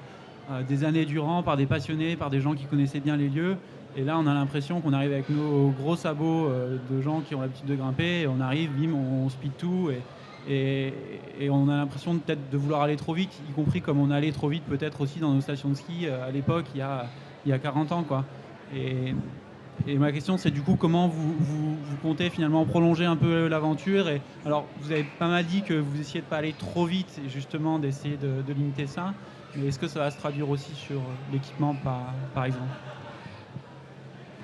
des années durant par des passionnés, par des gens qui connaissaient bien les lieux. Et là, on a l'impression qu'on arrive avec nos gros sabots de gens qui ont l'habitude de grimper, et on arrive, bim, on speed tout, et on a l'impression peut-être de vouloir aller trop vite, y compris comme on allait trop vite peut-être aussi dans nos stations de ski à l'époque, il y a 40 ans, quoi. Et ma question, c'est du coup, comment vous comptez finalement prolonger un peu l'aventure? Et alors, vous avez pas mal dit que vous essayez de pas aller trop vite, et justement d'essayer de limiter ça. Mais est-ce que ça va se traduire aussi sur l'équipement, par exemple?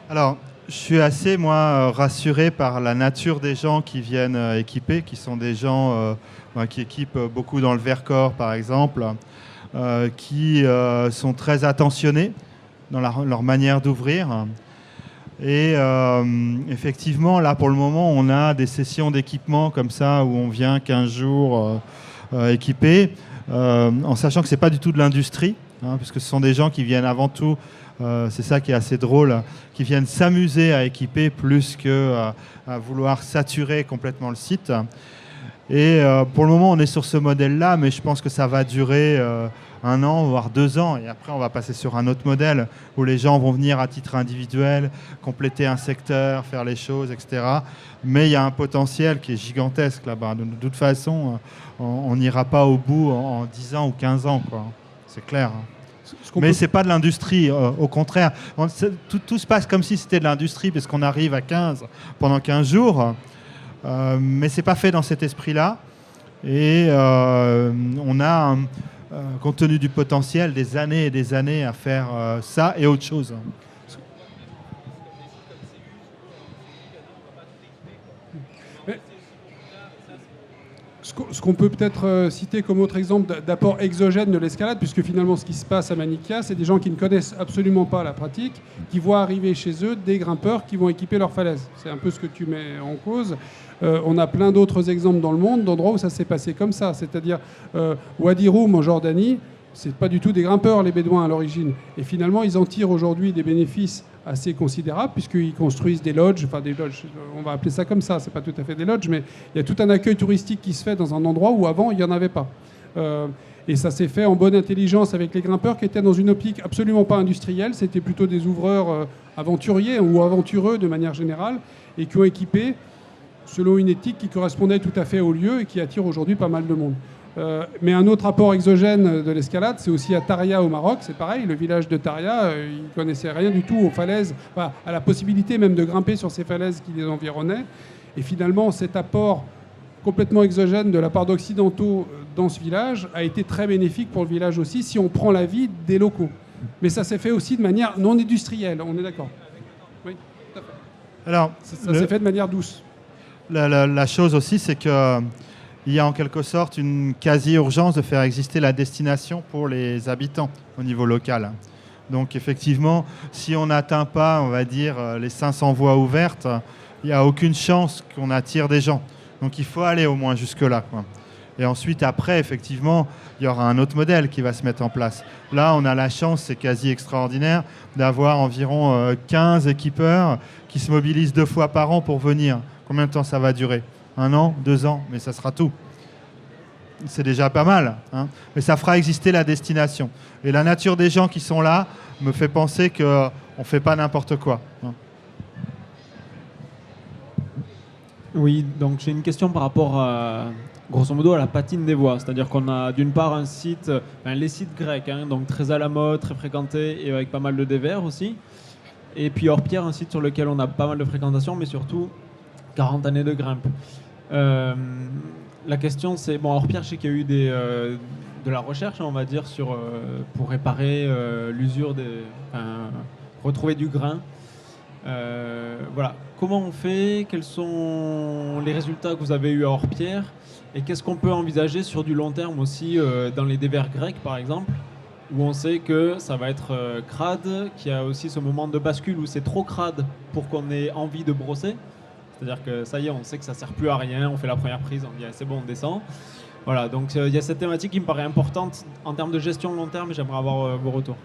Alors, je suis assez, moi, rassuré par la nature des gens qui viennent équiper, qui sont des gens qui équipent beaucoup dans le Vercors, par exemple, qui sont très attentionnés dans leur manière d'ouvrir. Et effectivement, là, pour le moment, on a des sessions d'équipement comme ça, où on vient 15 jours équiper, en sachant que ce n'est pas du tout de l'industrie, puisque ce sont des gens qui viennent avant tout, c'est ça qui est assez drôle, qui viennent s'amuser à équiper plus qu'à vouloir saturer complètement le site. Et pour le moment, on est sur ce modèle-là, mais je pense que ça va durer 1 an, voire 2 ans. Et après, on va passer sur un autre modèle où les gens vont venir à titre individuel, compléter un secteur, faire les choses, etc. Mais il y a un potentiel qui est gigantesque là-bas. De toute façon, on n'ira pas au bout en 10 ans ou 15 ans, quoi. C'est clair. Mais ce n'est pas de l'industrie, au contraire. Tout se passe comme si c'était de l'industrie, parce qu'on arrive à 15 pendant 15 jours. Mais ce n'est pas fait dans cet esprit-là. Et on a, compte tenu du potentiel, des années et des années à faire ça et autre chose. Ce qu'on peut peut-être citer comme autre exemple d'apport exogène de l'escalade, puisque finalement ce qui se passe à Manicka, c'est des gens qui ne connaissent absolument pas la pratique, qui voient arriver chez eux des grimpeurs qui vont équiper leurs falaises. C'est un peu ce que tu mets en cause. On a plein d'autres exemples dans le monde d'endroits où ça s'est passé comme ça, c'est-à-dire Wadi Rum en Jordanie, c'est pas du tout des grimpeurs les Bédouins à l'origine. Et finalement, ils en tirent aujourd'hui des bénéfices assez considérable, puisqu'ils construisent des lodges, on va appeler ça comme ça, c'est pas tout à fait des lodges, mais il y a tout un accueil touristique qui se fait dans un endroit où avant il n'y en avait pas. Et ça s'est fait en bonne intelligence avec les grimpeurs qui étaient dans une optique absolument pas industrielle, c'était plutôt des ouvreurs aventuriers ou aventureux de manière générale, et qui ont équipé selon une éthique qui correspondait tout à fait au lieu et qui attire aujourd'hui pas mal de monde. Mais un autre apport exogène de l'escalade, c'est aussi à Taria au Maroc, c'est pareil, le village de Taria, ils ne connaissaient rien du tout aux falaises, à la possibilité même de grimper sur ces falaises qui les environnaient. Et finalement, cet apport complètement exogène de la part d'Occidentaux dans ce village a été très bénéfique pour le village aussi, si on prend l'avis des locaux. Mais ça s'est fait aussi de manière non industrielle, on est d'accord? Oui, tout à fait. Alors, Ça s'est fait de manière douce. la chose aussi, c'est que il y a en quelque sorte une quasi-urgence de faire exister la destination pour les habitants au niveau local. Donc effectivement, si on n'atteint pas, on va dire, les 500 voies ouvertes, il n'y a aucune chance qu'on attire des gens. Donc il faut aller au moins jusque-là, quoi. Et ensuite, après, effectivement, il y aura un autre modèle qui va se mettre en place. Là, on a la chance, c'est quasi extraordinaire, d'avoir environ 15 équipeurs qui se mobilisent 2 fois par an pour venir. Combien de temps ça va durer? 1 an, 2 ans, mais ça sera tout. C'est déjà pas mal, hein, mais ça fera exister la destination. Et la nature des gens qui sont là me fait penser qu'on ne fait pas n'importe quoi, hein. Oui, donc j'ai une question par rapport à, grosso modo, à la patine des voies. C'est-à-dire qu'on a d'une part un site, les sites grecs, hein, donc très à la mode, très fréquentés et avec pas mal de dévers aussi. Et puis Hors-Pierre, un site sur lequel on a pas mal de fréquentation, mais surtout 40 années de grimpe. La question c'est, bon, Hors-Pierre, je sais qu'il y a eu de la recherche, on va dire, pour réparer l'usure, retrouver du grain. Voilà. Comment on fait? Quels sont les résultats que vous avez eus à Hors-Pierre? Et qu'est-ce qu'on peut envisager sur du long terme aussi dans les dévers grecs, par exemple, où on sait que ça va être crade, qu'il y a aussi ce moment de bascule où c'est trop crade pour qu'on ait envie de brosser. C'est-à-dire que ça y est, on sait que ça ne sert plus à rien, on fait la première prise, on dit c'est bon, on descend. Voilà, donc il y a cette thématique qui me paraît importante en termes de gestion long terme, et j'aimerais avoir vos retours.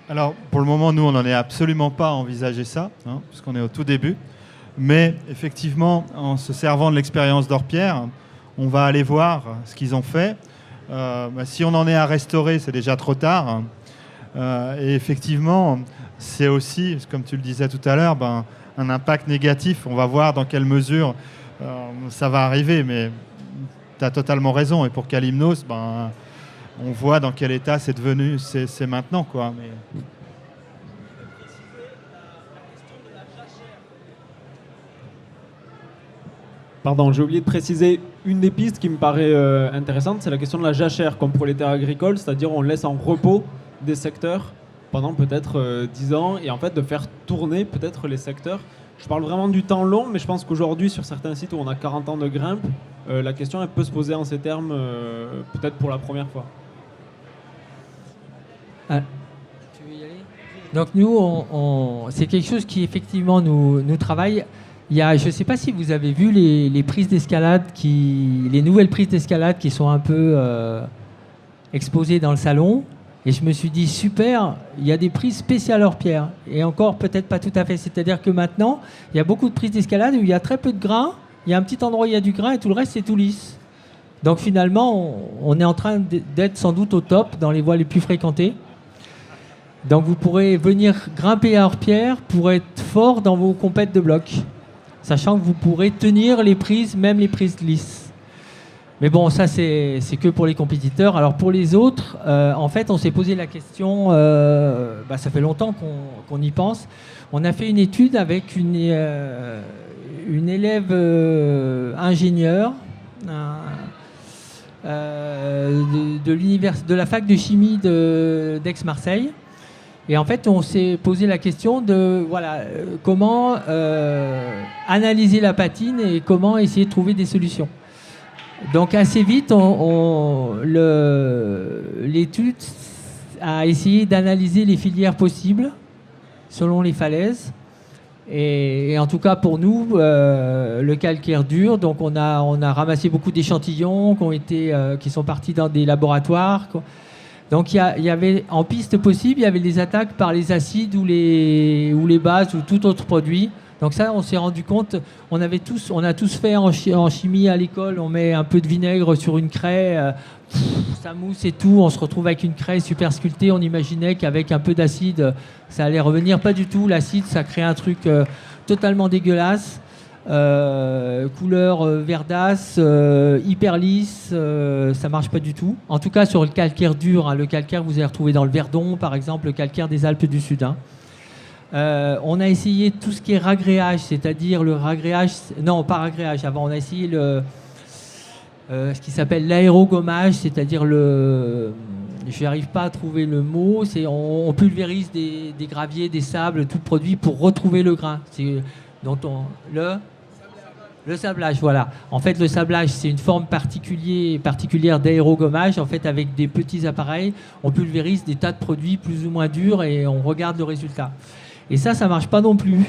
Alors, pour le moment, nous, on n'en est absolument pas à envisager ça, hein, puisqu'on est au tout début. Mais effectivement, en se servant de l'expérience d'Hors-Pierre, on va aller voir ce qu'ils ont fait. Si on en est à restaurer, c'est déjà trop tard. Et effectivement, c'est aussi, comme tu le disais tout à l'heure, un impact négatif. On va voir dans quelle mesure ça va arriver. Mais tu as totalement raison. Et pour Kalymnos, on voit dans quel état c'est devenu, c'est maintenant, quoi. Mais... Pardon, j'ai oublié de préciser une des pistes qui me paraît intéressante, c'est la question de la jachère comme pour les terres agricoles, c'est-à-dire on laisse en repos des secteurs pendant peut-être 10 ans et en fait de faire tourner peut-être les secteurs. Je parle vraiment du temps long, mais je pense qu'aujourd'hui sur certains sites où on a 40 ans de grimpe, la question elle peut se poser en ces termes peut-être pour la première fois. Tu veux y aller? Donc nous, c'est quelque chose qui effectivement nous travaille. Il y a, je ne sais pas si vous avez vu les prises d'escalade, les nouvelles prises d'escalade qui sont un peu exposées dans le salon. Et je me suis dit, super, il y a des prises spéciales Hors-Pierre. Et encore, peut-être pas tout à fait. C'est-à-dire que maintenant, il y a beaucoup de prises d'escalade où il y a très peu de grain. Il y a un petit endroit où il y a du grain et tout le reste, c'est tout lisse. Donc finalement, on est en train d'être sans doute au top dans les voies les plus fréquentées. Donc vous pourrez venir grimper à Hors-Pierre pour être fort dans vos compètes de bloc, sachant que vous pourrez tenir les prises, même les prises lisses. Mais bon, ça c'est que pour les compétiteurs. Alors pour les autres, en fait, on s'est posé la question, ça fait longtemps qu'on y pense. On a fait une étude avec une élève ingénieure de la fac de chimie d'Aix-Marseille. Et en fait, on s'est posé la question de comment analyser la patine et comment essayer de trouver des solutions. Donc assez vite, l'étude a essayé d'analyser les filières possibles selon les falaises. Et en tout cas pour nous, le calcaire dur. Donc on a ramassé beaucoup d'échantillons qui sont partis dans des laboratoires. Donc il y avait en piste possible, il y avait des attaques par les acides ou les bases ou tout autre produit. Donc ça, on s'est rendu compte, on a tous fait en chimie à l'école, on met un peu de vinaigre sur une craie, ça mousse et tout, on se retrouve avec une craie super sculptée, on imaginait qu'avec un peu d'acide, ça allait revenir. Pas du tout, l'acide, ça crée un truc totalement dégueulasse, couleur verdasse, hyper lisse, ça marche pas du tout. En tout cas sur le calcaire dur, hein, le calcaire que vous allez retrouver dans le Verdon, par exemple, le calcaire des Alpes du Sud. Hein. On a essayé tout ce qui est ragréage, c'est-à-dire le ragréage, non pas ragréage, avant on a essayé ce qui s'appelle l'aérogommage, c'est-à-dire je n'arrive pas à trouver le mot, on pulvérise des graviers, des sables, tout produit pour retrouver le grain. Le sablage, voilà. En fait, le sablage, c'est une forme particulière d'aérogommage. En fait, avec des petits appareils, on pulvérise des tas de produits plus ou moins durs et on regarde le résultat. Et ça marche pas non plus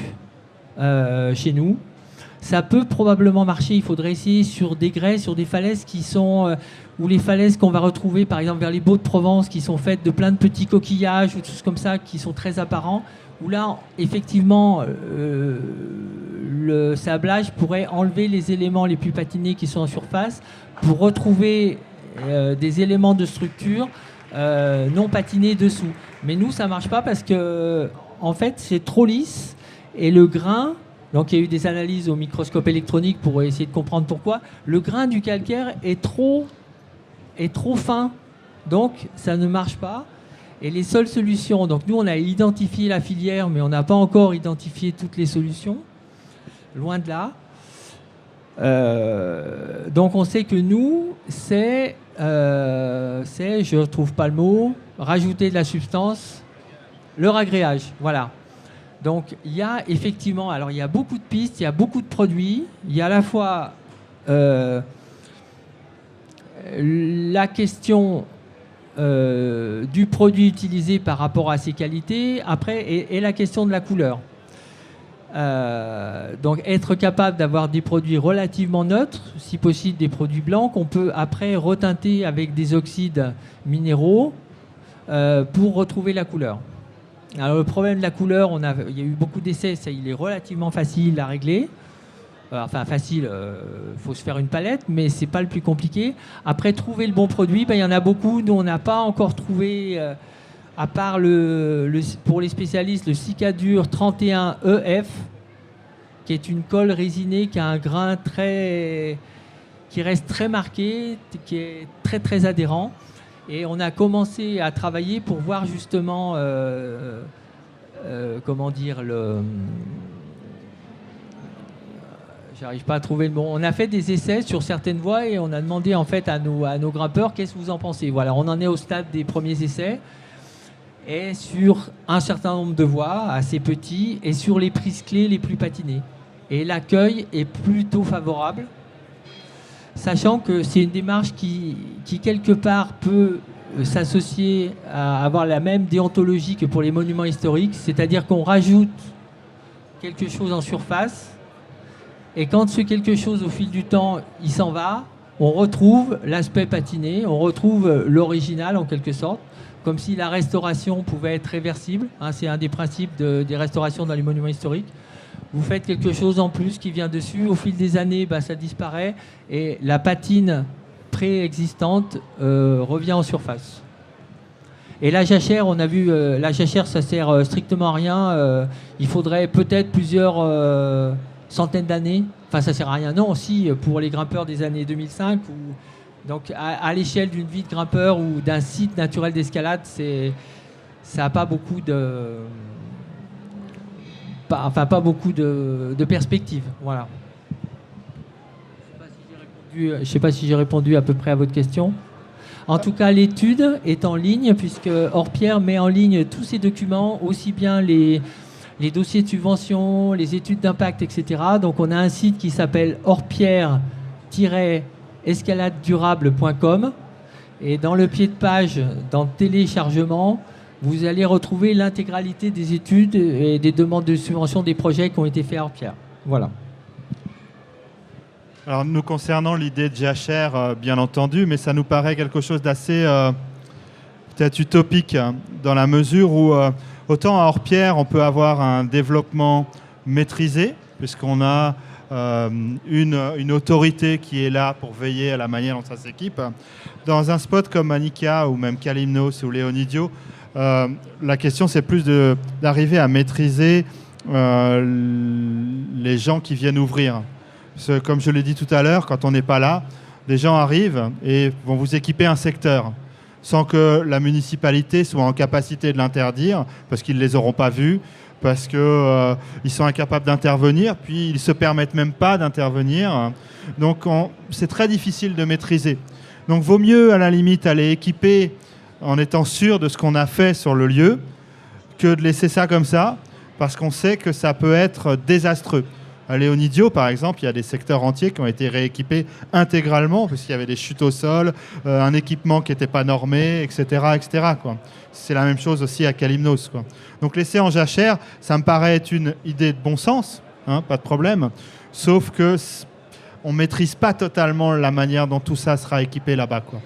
chez nous. Ça peut probablement marcher. Il faudrait essayer sur des grès, sur des falaises qui sont ou les falaises qu'on va retrouver, par exemple, vers les Baux-de-Provence, qui sont faites de plein de petits coquillages ou des choses comme ça, qui sont très apparents. Où là, effectivement, le sablage pourrait enlever les éléments les plus patinés qui sont en surface pour retrouver des éléments de structure non patinés dessous. Mais nous, ça marche pas parce que, en fait, c'est trop lisse et le grain. Donc il y a eu des analyses au microscope électronique pour essayer de comprendre pourquoi. Le grain du calcaire est trop fin, donc ça ne marche pas. Et les seules solutions, donc nous on a identifié la filière, mais on n'a pas encore identifié toutes les solutions, loin de là. Donc on sait que nous, c'est, je ne trouve pas le mot, rajouter de la substance, le ragréage, voilà. Donc il y a effectivement, alors il y a beaucoup de pistes, il y a beaucoup de produits, il y a à la fois la question du produit utilisé par rapport à ses qualités, après, et la question de la couleur. Donc être capable d'avoir des produits relativement neutres, si possible des produits blancs, qu'on peut après reteinter avec des oxydes minéraux pour retrouver la couleur. Alors le problème de la couleur, il y a eu beaucoup d'essais, il est relativement facile à régler. Enfin facile, faut se faire une palette, mais c'est pas le plus compliqué. Après trouver le bon produit, il y en a beaucoup. Nous on n'a pas encore trouvé, à part pour les spécialistes, le Cicadur 31 EF, qui est une colle résinée qui a un grain qui reste très marqué, qui est très très adhérent. Et on a commencé à travailler pour voir justement, comment dire, j'arrive pas à trouver le mot. On a fait des essais sur certaines voies et on a demandé en fait à nos grimpeurs qu'est-ce que vous en pensez. Voilà, on en est au stade des premiers essais et sur un certain nombre de voies assez petits et sur les prises clés les plus patinées. Et l'accueil est plutôt favorable. Sachant que c'est une démarche qui quelque part peut s'associer à avoir la même déontologie que pour les monuments historiques, c'est-à-dire qu'on rajoute quelque chose en surface, et quand ce quelque chose au fil du temps, il s'en va, on retrouve l'aspect patiné, on retrouve l'original en quelque sorte, comme si la restauration pouvait être réversible, hein, c'est un des principes des restaurations dans les monuments historiques. Vous faites quelque chose en plus qui vient dessus, au fil des années, ça disparaît et la patine préexistante revient en surface. Et la jachère, on a vu, la jachère, ça sert strictement à rien. Il faudrait peut-être plusieurs centaines d'années. Enfin, ça sert à rien. Non, aussi pour les grimpeurs des années 2005. Donc, à l'échelle d'une vie de grimpeur ou d'un site naturel d'escalade, ça n'a pas beaucoup de... pas beaucoup de perspectives. Voilà. Je ne sais pas si j'ai répondu à peu près à votre question. En tout cas, l'étude est en ligne, puisque Orpierre met en ligne tous ses documents, aussi bien les dossiers de subvention, les études d'impact, etc. Donc, on a un site qui s'appelle orpierre-escaladedurable.com. Et dans le pied de page, dans téléchargement, vous allez retrouver l'intégralité des études et des demandes de subvention des projets qui ont été faits à Orpierre. Voilà. Alors, nous concernant l'idée de jachère, bien entendu, mais ça nous paraît quelque chose d'assez peut-être utopique, hein, dans la mesure où, autant à Orpierre, on peut avoir un développement maîtrisé, puisqu'on a une autorité qui est là pour veiller à la manière dont ça s'équipe. Dans un spot comme Manica ou même Kalymnos ou Leonidio, la question c'est plus d'arriver à maîtriser les gens qui viennent ouvrir. Parce que, comme je l'ai dit tout à l'heure, quand on n'est pas là, les gens arrivent et vont vous équiper un secteur sans que la municipalité soit en capacité de l'interdire, parce qu'ils ne les auront pas vus, parce qu'ils sont incapables d'intervenir, puis ils ne se permettent même pas d'intervenir. Donc c'est très difficile de maîtriser. Donc vaut mieux à la limite aller équiper en étant sûr de ce qu'on a fait sur le lieu que de laisser ça comme ça, parce qu'on sait que ça peut être désastreux. À Leonidio, par exemple, il y a des secteurs entiers qui ont été rééquipés intégralement, parce qu'il y avait des chutes au sol, un équipement qui n'était pas normé, etc. etc. quoi. C'est la même chose aussi à Kalymnos, quoi. Donc laisser en jachère, ça me paraît être une idée de bon sens, hein, pas de problème, sauf que on ne maîtrise pas totalement la manière dont tout ça sera équipé là-bas, quoi.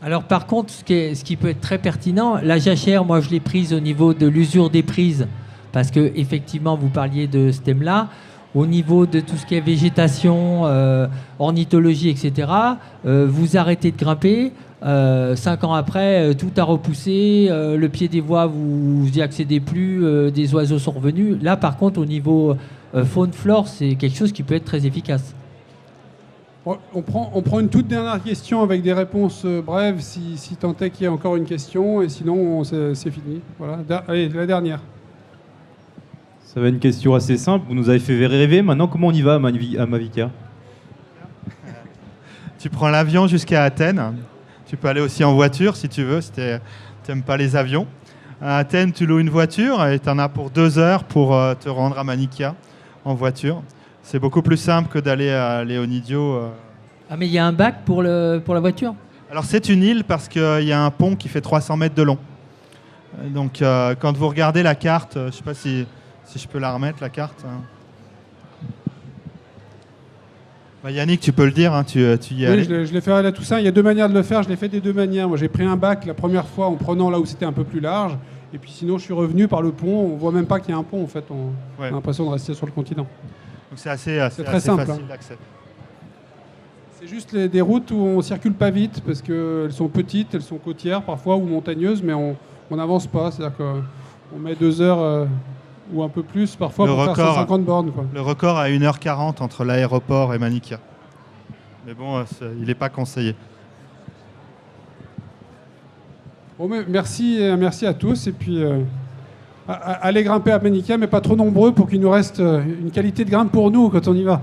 Alors par contre, ce qui peut être très pertinent, la jachère, moi je l'ai prise au niveau de l'usure des prises, parce que effectivement vous parliez de ce thème-là, au niveau de tout ce qui est végétation, ornithologie, etc., vous arrêtez de grimper, 5 ans après, tout a repoussé, le pied des voies, vous y accédez plus, des oiseaux sont revenus. Là par contre, au niveau faune-flore, c'est quelque chose qui peut être très efficace. On prend une toute dernière question avec des réponses brèves, si tant est qu'il y a encore une question, et sinon c'est fini. Voilà. Allez, la dernière. Ça va être une question assez simple. Vous nous avez fait rêver. Maintenant, comment on y va à Mavica? Tu prends l'avion jusqu'à Athènes. Tu peux aller aussi en voiture si tu veux, si tu n'aimes pas les avions. À Athènes, tu loues une voiture et tu en as pour 2 heures pour te rendre à Manica en voiture. C'est beaucoup plus simple que d'aller à Leonidio. Ah mais il y a un bac pour la voiture? Alors c'est une île parce qu'il y a un pont qui fait 300 mètres de long. Donc quand vous regardez la carte, je ne sais pas si je peux la remettre, la carte. Bah Yannick, tu peux le dire, hein, tu y es oui, allé. Je l'ai fait à la Toussaint. Il y a 2 manières de le faire. Je l'ai fait des 2 manières. Moi, j'ai pris un bac la première fois en prenant là où c'était un peu plus large. Et puis sinon, je suis revenu par le pont. On voit même pas qu'il y a un pont, en fait. On a l'impression de rester sur le continent. Donc c'est assez très simple, facile hein. d'accès. C'est juste des routes où on circule pas vite parce qu'elles sont petites, elles sont côtières parfois ou montagneuses, mais on n'avance pas. C'est-à-dire qu'on met 2 heures ou un peu plus parfois pour faire 150 bornes, quoi. Le record à 1h40 entre l'aéroport et Manica. Mais bon, il n'est pas conseillé. Bon, mais merci à tous. Et puis, allez grimper à Manica, mais pas trop nombreux pour qu'il nous reste une qualité de grimpe pour nous quand on y va.